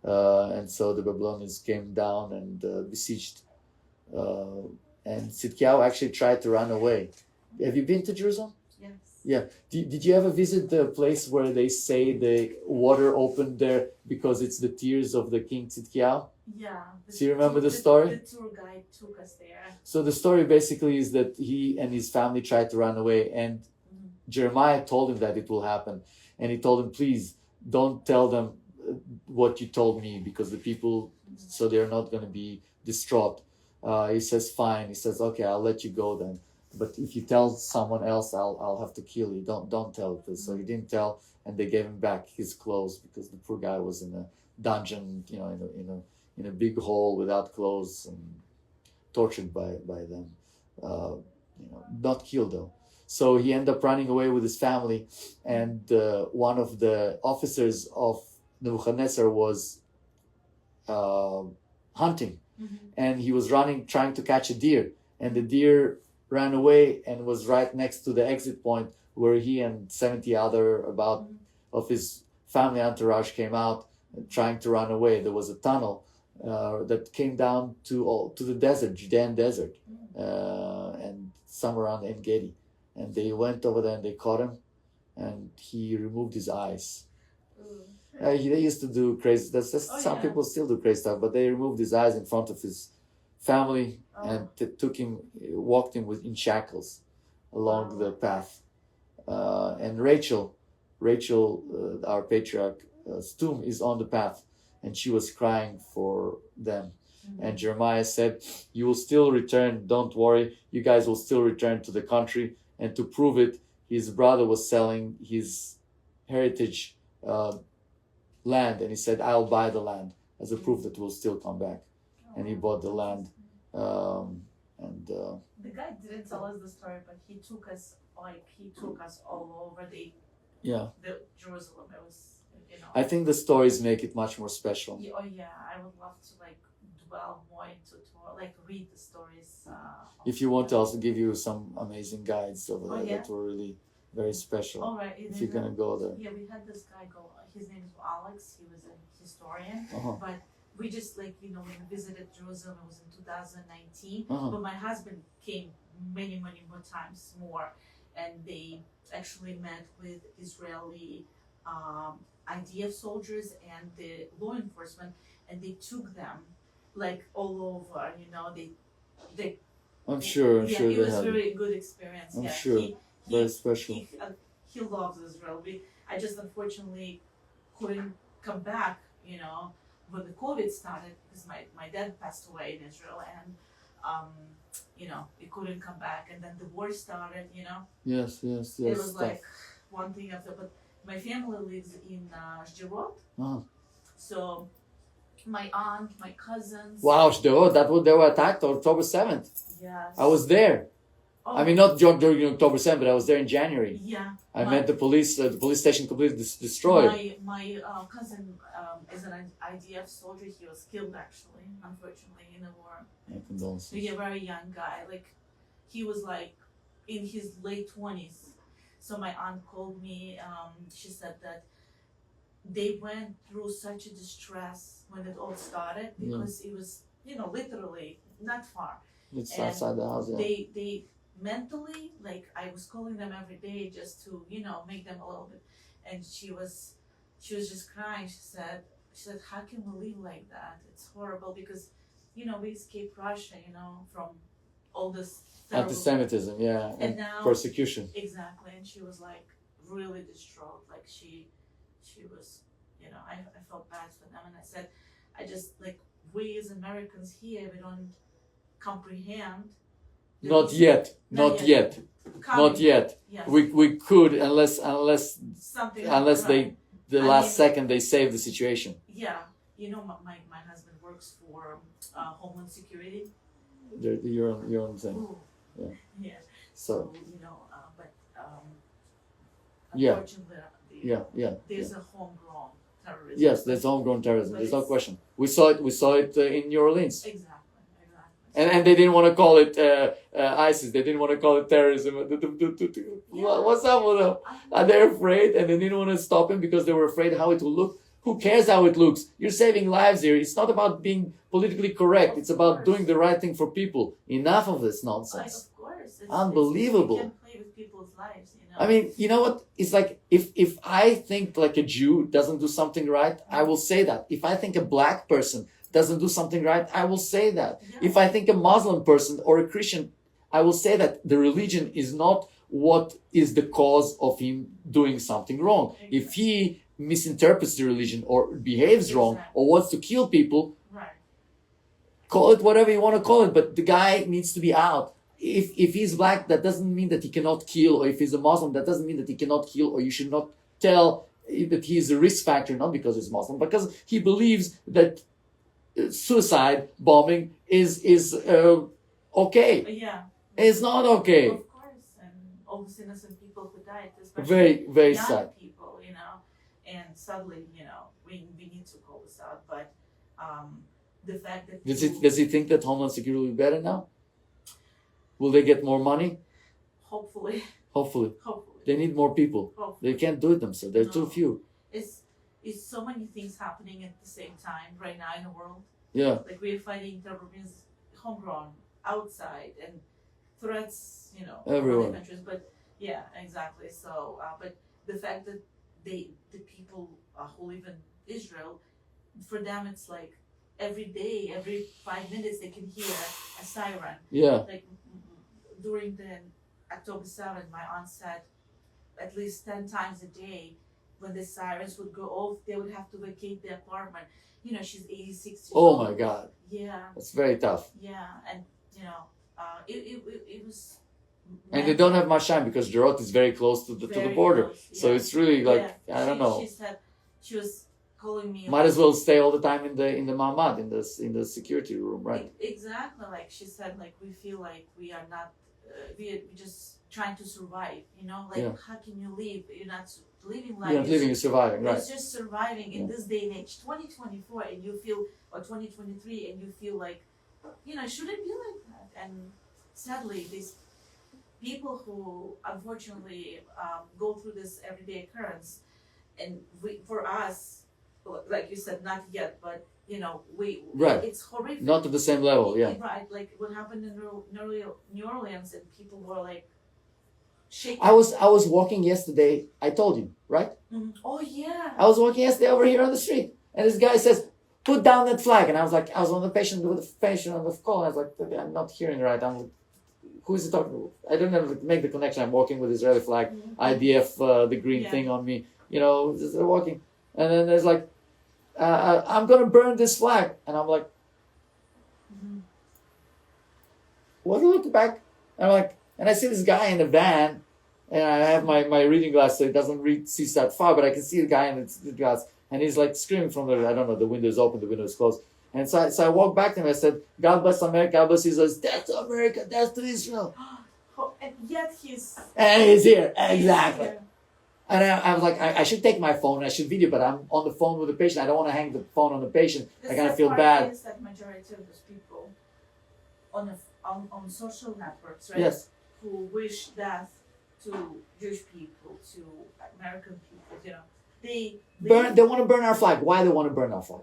And so the Babylonians came down and besieged. And Sidkiyahu actually tried to run away. Have you been to Jerusalem? Yes. Yeah. Did you ever visit the place where they say the water opened there because it's the tears of the king Tzidkiyahu? Yeah. So you remember the story? The tour guide took us there. So the story basically is that he and his family tried to run away, and Jeremiah told him that it will happen. And he told him, please don't tell them what you told me, because the people, so they're not going to be distraught. He says, fine. He says, okay, I'll let you go then. But if you tell someone else, I'll have to kill you. Don't tell this. So he didn't tell, and they gave him back his clothes because the poor guy was in a dungeon, in a big hole without clothes and tortured by them. Not killed though. So he ended up running away with his family, and one of the officers of Nebuchadnezzar was hunting, and he was running, trying to catch a deer, and the deer ran away and was right next to the exit point where he and 70 other of his family entourage came out trying to run away. There was a tunnel that came down to the desert, Judean desert, and somewhere around En Gedi. And they went over there and they caught him, and he removed his eyes. They used to do crazy. Some people still do crazy stuff, but they removed his eyes in front of his family and walked him in shackles along the path. and Rachel, our patriarch, tomb is on the path, and she was crying for them. And Jeremiah said, "You will still return. Don't worry. You guys will still return to the country." And to prove it, his brother was selling his heritage land, and he said, "I'll buy the land as a proof that we'll still come back." And he bought the land. The guy didn't tell us the story, but he took us all over the Jerusalem. It was, I think the stories make it much more special. Oh yeah, I would love to dwell more into read the stories. If you want to also give you some amazing guides over there that were really very special. All right. If you're gonna go there. Yeah, we had this guy go. His name is Alex. He was a historian, but we just when we visited Jerusalem, it was in 2019. But my husband came many more times more, and they actually met with Israeli IDF soldiers and the law enforcement, and they took them all over. I'm sure it they was had. very good experience. I'm sure. Very special. He loves Israel. I just unfortunately couldn't come back, when the COVID started, because my dad passed away in Israel, and he couldn't come back, and then the war started, Yes. It was one thing after, but my family lives in Sderot, so my aunt, my cousins. Wow, Sderot, they were attacked on October 7th. Yes. I was there. Oh. I mean, not during October 7th, but I was there in January. Yeah. I met the police station completely destroyed. My cousin is an IDF soldier. He was killed, actually, unfortunately, in the war. My condolences. A very young guy. He was in his late 20s. So my aunt called me. She said that they went through such a distress when it all started, because it was, literally not far. It's outside the house, yeah. They mentally, I was calling them every day just to, make them a little bit. And she was just crying. She said, "How can we live like that? It's horrible, because, we escaped Russia, from all this Anti-Semitism, yeah, and now, persecution." Exactly, and she was really distraught. She was, I felt bad for them, and I said, we as Americans here, we don't comprehend. Not yet. Yes. We could unless right. the last second they save the situation. Yeah, my husband works for Homeland Security. You're on the thing. Yeah. So but yeah. unfortunately, there's a homegrown terrorism. Yes, there's homegrown terrorism. There's no question. We saw it in New Orleans. Exactly. And they didn't want to call it ISIS. They didn't want to call it terrorism. What's up with them? Are they afraid? And they didn't want to stop him because they were afraid how it will look. Who cares how it looks? You're saving lives here. It's not about being politically correct. It's about doing the right thing for people. Enough of this nonsense. Of course. Unbelievable. You can't play with people's lives, I mean, you know what? It's like if I think like a Jew doesn't do something right, I will say that. If I think a black person doesn't do something right, I will say that. Yeah. If I think a Muslim person or a Christian, I will say that the religion is not what is the cause of him doing something wrong. Exactly. If he misinterprets the religion or behaves wrong or wants to kill people, call it whatever you want to call it, but the guy needs to be out. If he's black, that doesn't mean that he cannot kill, or if he's a Muslim, that doesn't mean that he cannot kill, or you should not tell that he is a risk factor, not because he's Muslim, because he believes that suicide bombing is okay. Yeah. It's not okay. Of course, and all these innocent people who died, especially Very, very young sad. people, and sadly, we need to call this out, but the fact that Does he think that Homeland Security will be better now? Will they get more money? Hopefully. They need more people. Hopefully. They can't do it themselves. They're too few. It's so many things happening at the same time right now in the world. Yeah. We're fighting terrorism, homegrown, outside, and threats, Everywhere. from other countries. But yeah, exactly. So, but the fact that the people who live in Israel, for them it's every day, every 5 minutes they can hear a siren. Yeah. During the October 7th, my aunt said at least 10 times a day. When the sirens would go off, they would have to vacate the apartment. You know, she's 86 years old. Oh my God. Yeah. That's very tough. Yeah, and you know, it was. And they don't have much time because Gerard is very close to the border. Close, yeah. So it's really like, I don't know. She said she was calling me. Might as well stay all the time in the mamad, in the security room, right? Exactly, like she said, like we feel like we are not, we're just trying to survive. You know, like how can you live? You're not living life. You're not living, you're surviving, right? It's just surviving in this day and age, 2024, and you feel, or 2023, and you feel like, you know, it shouldn't be like that. And sadly, these people who unfortunately go through this everyday occurrence, and for us, like you said, not yet, but you know, it's horrific. Not to the same level, yeah. Right, like what happened in New Orleans, and people were like shaking. I was walking yesterday. I told you, right? Mm-hmm. Oh yeah. I was walking yesterday over here on the street, and this guy says, "Put down that flag," and I was like, I was on the patient with the patient on the call. And I was like, I'm not hearing right. I'm like, who is he talking to? I don't know, make the connection. I'm walking with Israeli flag, IDF, the green thing on me. You know, just walking, and then there's like, I'm gonna burn this flag, and I'm like, what? Look back, and I'm like, and I see this guy in the van, and I have my reading glass, so it doesn't see that far, but I can see the guy in the glass, and he's like screaming from the, I don't know, the window's open, the window's closed. And so I walked back to him. I said, "God bless America, God bless Israel. Death to America, death to Israel." And yet he's here, exactly. He's here. And I was like, I should take my phone, I should video, but I'm on the phone with the patient. I don't want to hang the phone on the patient. I kind of feel bad. Is that majority of those people on social networks, right? Yes. Who wish death to Jewish people, to American people, you know. They want to burn our flag. Why they want to burn our flag?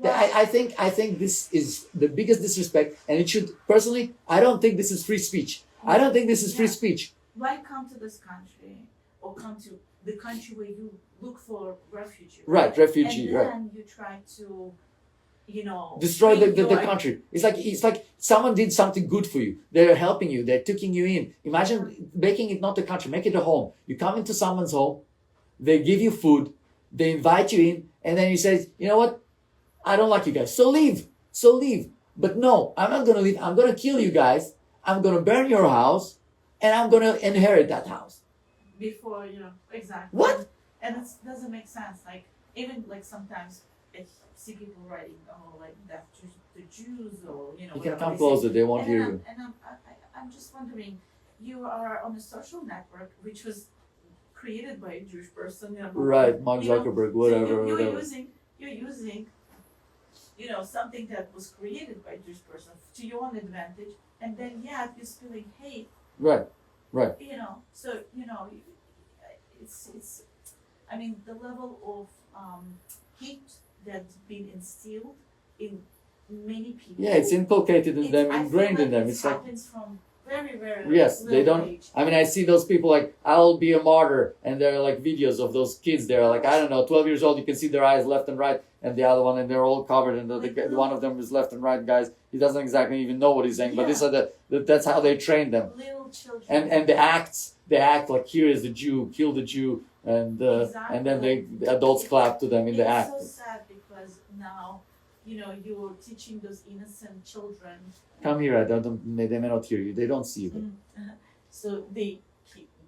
I think this is the biggest disrespect, and it should, personally, I don't think this is free speech. I don't think this is free speech. Why come to this country, or come to the country where you look for refugee? Right, refugee, and then you try to, you know, destroy the country. It's like someone did something good for you. They're helping you. They're taking you in. Imagine making it not a country, make it a home. You come into someone's home. They give you food, they invite you in, and then you say, you know what? I don't like you guys. So leave. But no, I'm not going to leave. I'm going to kill you guys. I'm going to burn your house, and I'm going to inherit that house. Before, you know, exactly. What? And it doesn't make sense. Like, even like sometimes I see people writing, oh, like death to the Jews, or, you know. You can come closer, they won't hear you. And I'm just wondering, you are on a social network, which was created by a Jewish person, you know, right? Mark Zuckerberg, whatever. So you're whatever. using, you know, something that was created by a Jewish person to your own advantage, and then you're spilling hate. Right. You know, so you know, it's. I mean, the level of hate that's been instilled in many people. Yeah, it's inculcated in them, ingrained in them. It happens from very yes, they don't age. I mean, I see those people like, I'll be a martyr, and there are like videos of those kids. They're like, I don't know, 12 years old. You can see their eyes left and right, and the other one, and they're all covered, and the one of them is left and right, guys. He doesn't exactly even know what he's saying, but these are that's how they train them. Little children. And they act like, here is the Jew, kill the Jew, and and then the adults clap to them in the act. It's so sad because now, you know, you're teaching those innocent children. Come here, they may not hear you. They don't see you. So they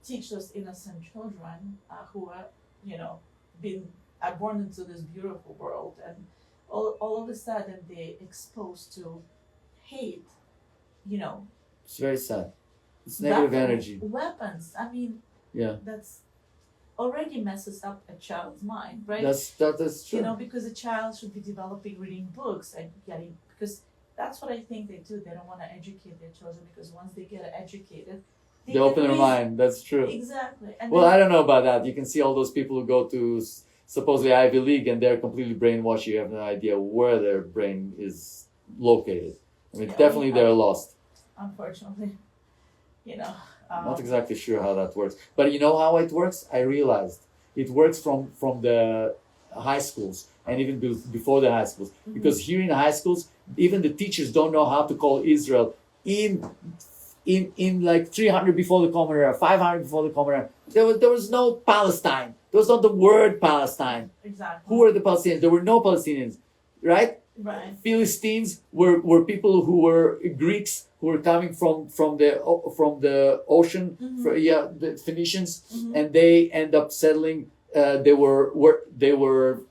teach those innocent children who are, you know, are born into this beautiful world, and all of a sudden they're exposed to hate, you know. It's very sad. It's negative energy. Weapons. I mean, that's already messes up a child's mind, right? That's true. You know, because a child should be developing reading books and because that's what I think they do. They don't want to educate their children, because once they get educated, they open their mind. That's true. Exactly. And well, I don't know about that. You can see all those people who go to supposedly Ivy League, and they're completely brainwashed. You have no idea where their brain is located. I mean, definitely they're lost. Unfortunately, you know. Not exactly sure how that works, but you know how it works. I realized it works from the high schools, and even before the high schools, because here in the high schools, even the teachers don't know how to call Israel in in like 300 before the Common Era, 500 before the Common Era, there was no Palestine. There was not the word Palestine. Exactly. Who were the Palestinians? There were no Palestinians, right? Right. Philistines were people who were Greeks who were coming from the ocean, the Phoenicians, and they end up settling. They were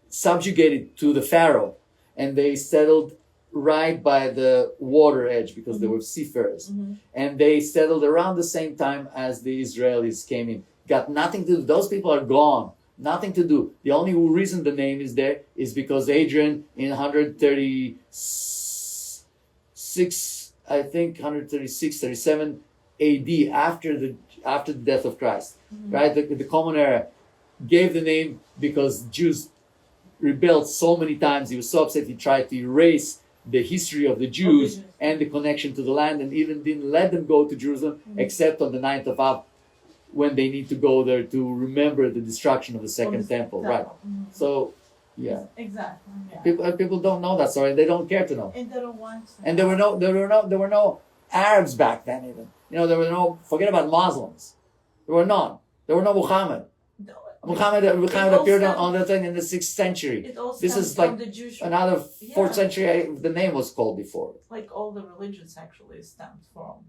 subjugated to the Pharaoh, and they settled right by the water edge because they were seafarers, and they settled around the same time as the Israelis came in. Got nothing to do. Those people are gone. Nothing to do. The only reason the name is there is because Adrian in 136, I think 136, 37 AD, after the death of Christ, right? The Common Era gave the name because Jews rebelled so many times. He was so upset he tried to erase the history of the Jews and the connection to the land, and even didn't let them go to Jerusalem except on the 9th of Av, when they need to go there to remember the destruction of the second temple, right? So, yeah. Exactly. Yeah. People don't know that story. They don't care to know. And they don't want to. And there were no Arabs back then even. There were no. Forget about Muslims. There were none. There were no Muhammad. Muhammad appeared on the thing in the 6th century. This is like the Jewish, another 4th century. The name was called before. Like all the religions actually stemmed from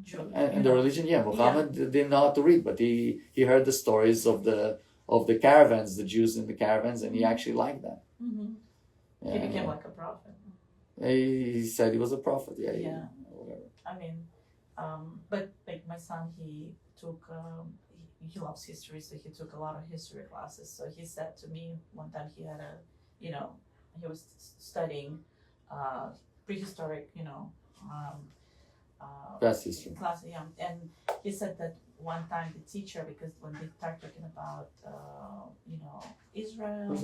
Jews. And the religion, Muhammad didn't know how to read, but he heard the stories of the caravans, the Jews in the caravans, and he actually liked that. He became like a prophet. He said he was a prophet. Yeah. Whatever. I mean, but like my son, he took. He loves history, so he took a lot of history classes. So he said to me one time he had he was studying prehistoric, Past history. class, and he said that one time the teacher, because when they start talking about, Israel.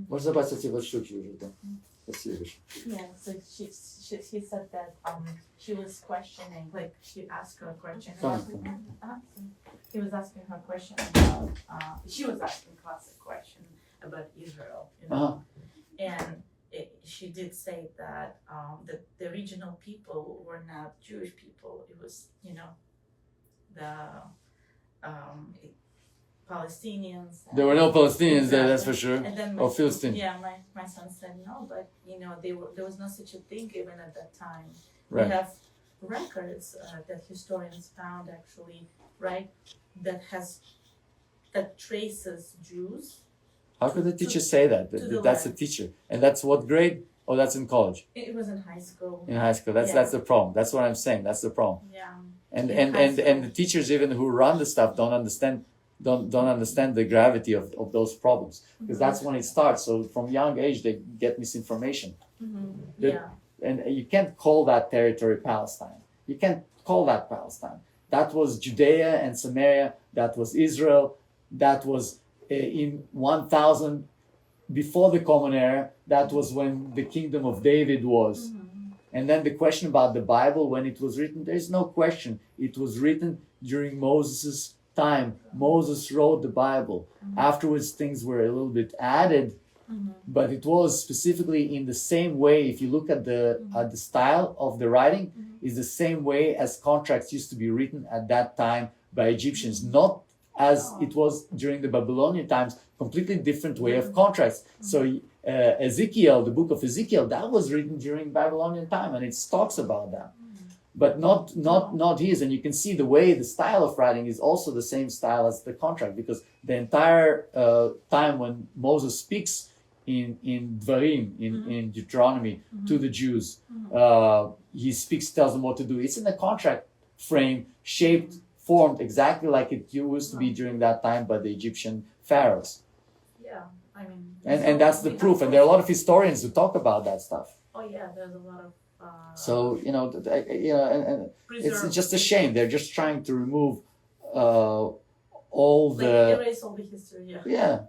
Можно добавить вот штуки уже, да? Спасибо. Yeah, so she said that she was questioning, like she asked her a question about, he was asking her a question about, she was asking classic question about Israel, and she did say that the original people were not Jewish people. It was, the Palestinians. There were no Palestinians there, that's for sure. And then Philistine. Yeah, my son said no, but there was no such a thing even at that time. Right. We have records that historians found actually, right, that traces Jews. How could the teacher say that? That's a teacher. And that's what grade? Oh, that's in college. It was in high school. In high school. That's the problem. That's what I'm saying. That's the problem. Yeah. And the teachers even who run the stuff don't understand the gravity of those problems. Because that's when it starts. So from young age they get misinformation. And you can't call that territory Palestine. You can't call that Palestine. That was Judea and Samaria. That was Israel. That was in 1000 before the Common Era. That was when the kingdom of David was. And then the question about the Bible, when it was written, there's no question. It was written during Moses' time. Moses wrote the Bible. Afterwards, things were a little bit added, but it was specifically in the same way. If you look at the style of the writing, is the same way as contracts used to be written at that time by Egyptians, not as it was during the Babylonian times. Completely different way of contracts. So Ezekiel, the book of Ezekiel, that was written during Babylonian time, and it talks about that. But not his. And you can see the way the style of writing is also the same style as the contract, because the entire time when Moses speaks in Dvarim, in Deuteronomy, to the Jews, he tells them what to do. It's in the contract frame, shaped, formed exactly like it used to be during that time by the Egyptian pharaohs. Yeah, I mean. And that's the proof. And there are a lot of historians who talk about that stuff. Oh yeah, there's a lot of. So and it's just a shame. They're just trying to remove all the erase all the history. Yeah. Yeah.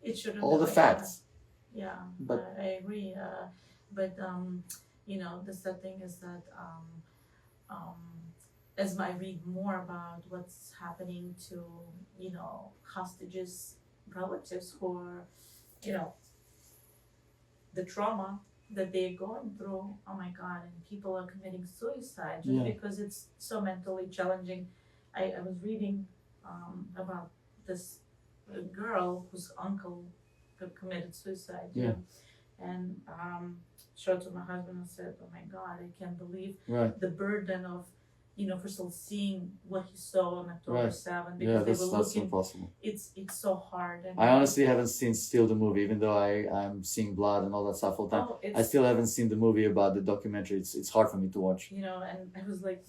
It shouldn't. All the like facts. That. Yeah, But I agree. But the sad thing is that as I read more about what's happening to hostages, relatives who are, the trauma that they're going through, oh my God, and people are committing suicide just because it's so mentally challenging. I was reading about this girl whose uncle committed suicide. Yeah. And showed to my husband and said, oh my God, I can't believe the burden of, first of all, seeing what he saw on October 7th, because they were that's looking, impossible. It's so hard. And I honestly haven't seen still the movie, even though I'm seeing blood and all that stuff all the time. I still haven't seen the movie about the documentary. It's hard for me to watch. And I was like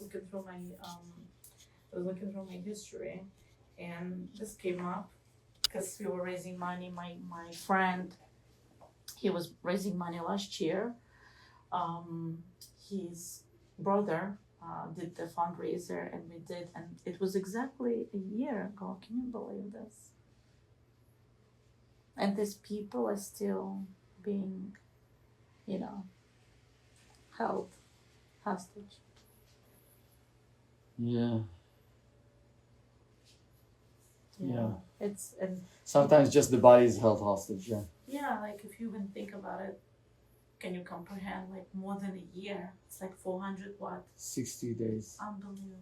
looking through my history, and this came up because we were raising money. My friend, he was raising money last year. His brother did the fundraiser, and we did, and it was exactly a year ago. Can you believe this? And these people are still being, held hostage. Yeah. It's and sometimes just the body is held hostage. like if you even think about it, can you comprehend like more than a year? It's like 400 what? 60 days. Unbelievable.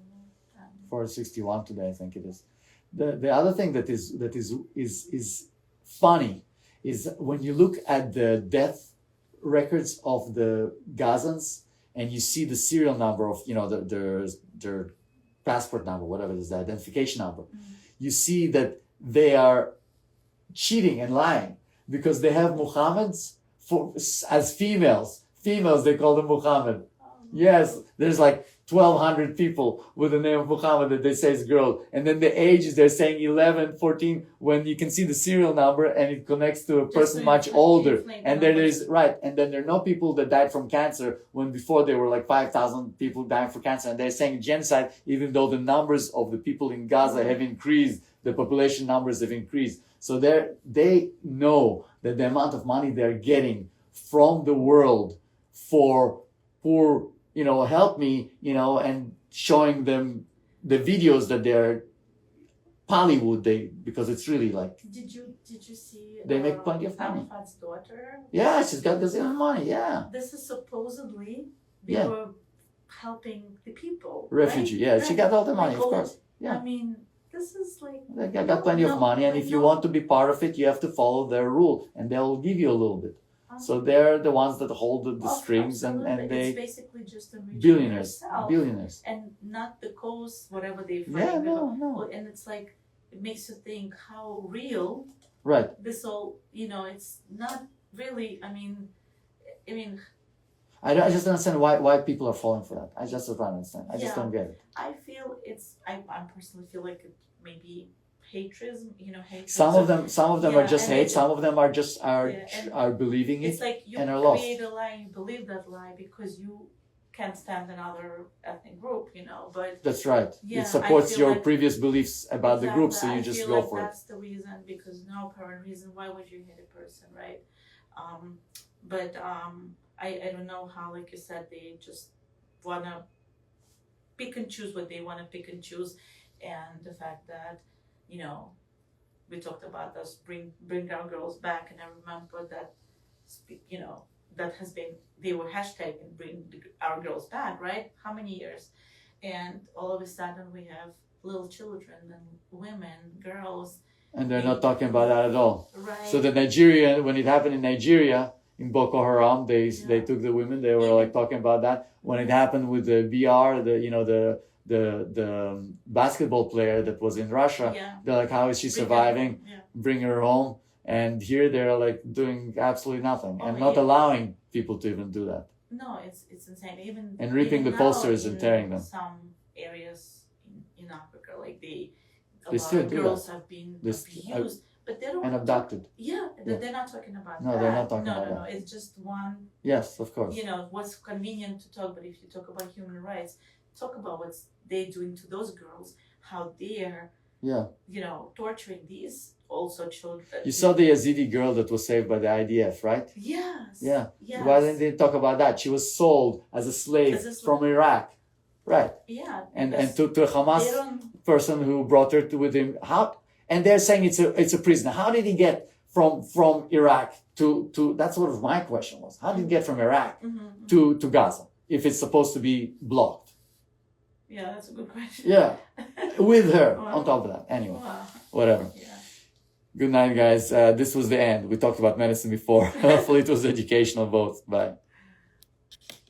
461 today, I think it is. The other thing that is funny is when you look at the death records of the Gazans and you see the serial number of their passport number, whatever it is, the identification number. You see that they are cheating and lying because they have Muhammad's as females. Females, they call them Muhammad. Yes, there's like 1,200 people with the name of Muhammad that they say is girl. And then the ages, they're saying 11, 14, when you can see the serial number and it connects to a person much older. And then and then there are no people that died from cancer when before there were like 5,000 people dying for cancer. And they're saying genocide, even though the numbers of the people in Gaza have increased, the population numbers have increased. So they know that the amount of money they're getting from the world for poor, help me, and showing them the videos that they're Hollywood, because it's really like. Did you see? They make plenty of money. Arafat's daughter. Yeah, she's got gazillion money. Yeah. This is supposedly they were helping the people. Refugee. Right? Yeah, she got all the money, of course. Yeah. I mean, this is like. They got plenty of money, and if you want to be part of it, you have to follow their rule, and they'll give you a little bit. So they're the ones that hold the strings, and they. It's basically just billionaires, and not the cause, whatever they find. Yeah, no. And it's like it makes you think how real. Right. This all, it's not really. I mean. I just don't understand why people are falling for that. I just don't understand. I just don't get it. I feel I personally feel like it may be hatred. Some of them are just hate. Some of them are just are believing it. It's like you create a lie, you believe that lie because you can't stand another ethnic group, But that's right. It supports your previous beliefs about the group, so you just go for it. That's the reason, because no apparent reason why would you hate a person, right? But I don't know how, like you said, they just wanna pick and choose what they wanna pick and choose, and the fact that. We talked about us bring our girls back, and I remember that, that has been, they were hashtagging bring our girls back, right? How many years? And all of a sudden we have little children and women, girls. And they're not talking about that at all. Right. So when it happened in Nigeria, in Boko Haram, they took the women, they were like talking about that. When it happened with the BR, the basketball player that was in Russia, they're like, how is she surviving? Bring her home. And here they're like doing absolutely nothing and not allowing people to even do that. No, it's insane. And ripping the posters and tearing them. Some areas in Africa, like a they lot still of do girls that. have been abused, but they don't. And abducted. They're not talking about that. No, they're not talking about that. No, it's just one. Yes, of course. What's convenient to talk, but if you talk about human rights, talk about what's they're doing to those girls, how they're torturing these also children. You saw the Yazidi girl that was saved by the IDF, right? Yes. Yeah. Yes. Why didn't they talk about that? She was sold as a slave from Iraq, right? Yeah. And to a Hamas person who brought her with him. And they're saying it's a prisoner. How did he get from Iraq to that's what my question was. How did it get from Iraq to Gaza if it's supposed to be blocked? Yeah, that's a good question. Yeah, with her Wow. on top of that. Anyway, Wow. whatever. Yeah. Good night, guys. This was the end. We talked about medicine before. Hopefully it was educational both. Bye.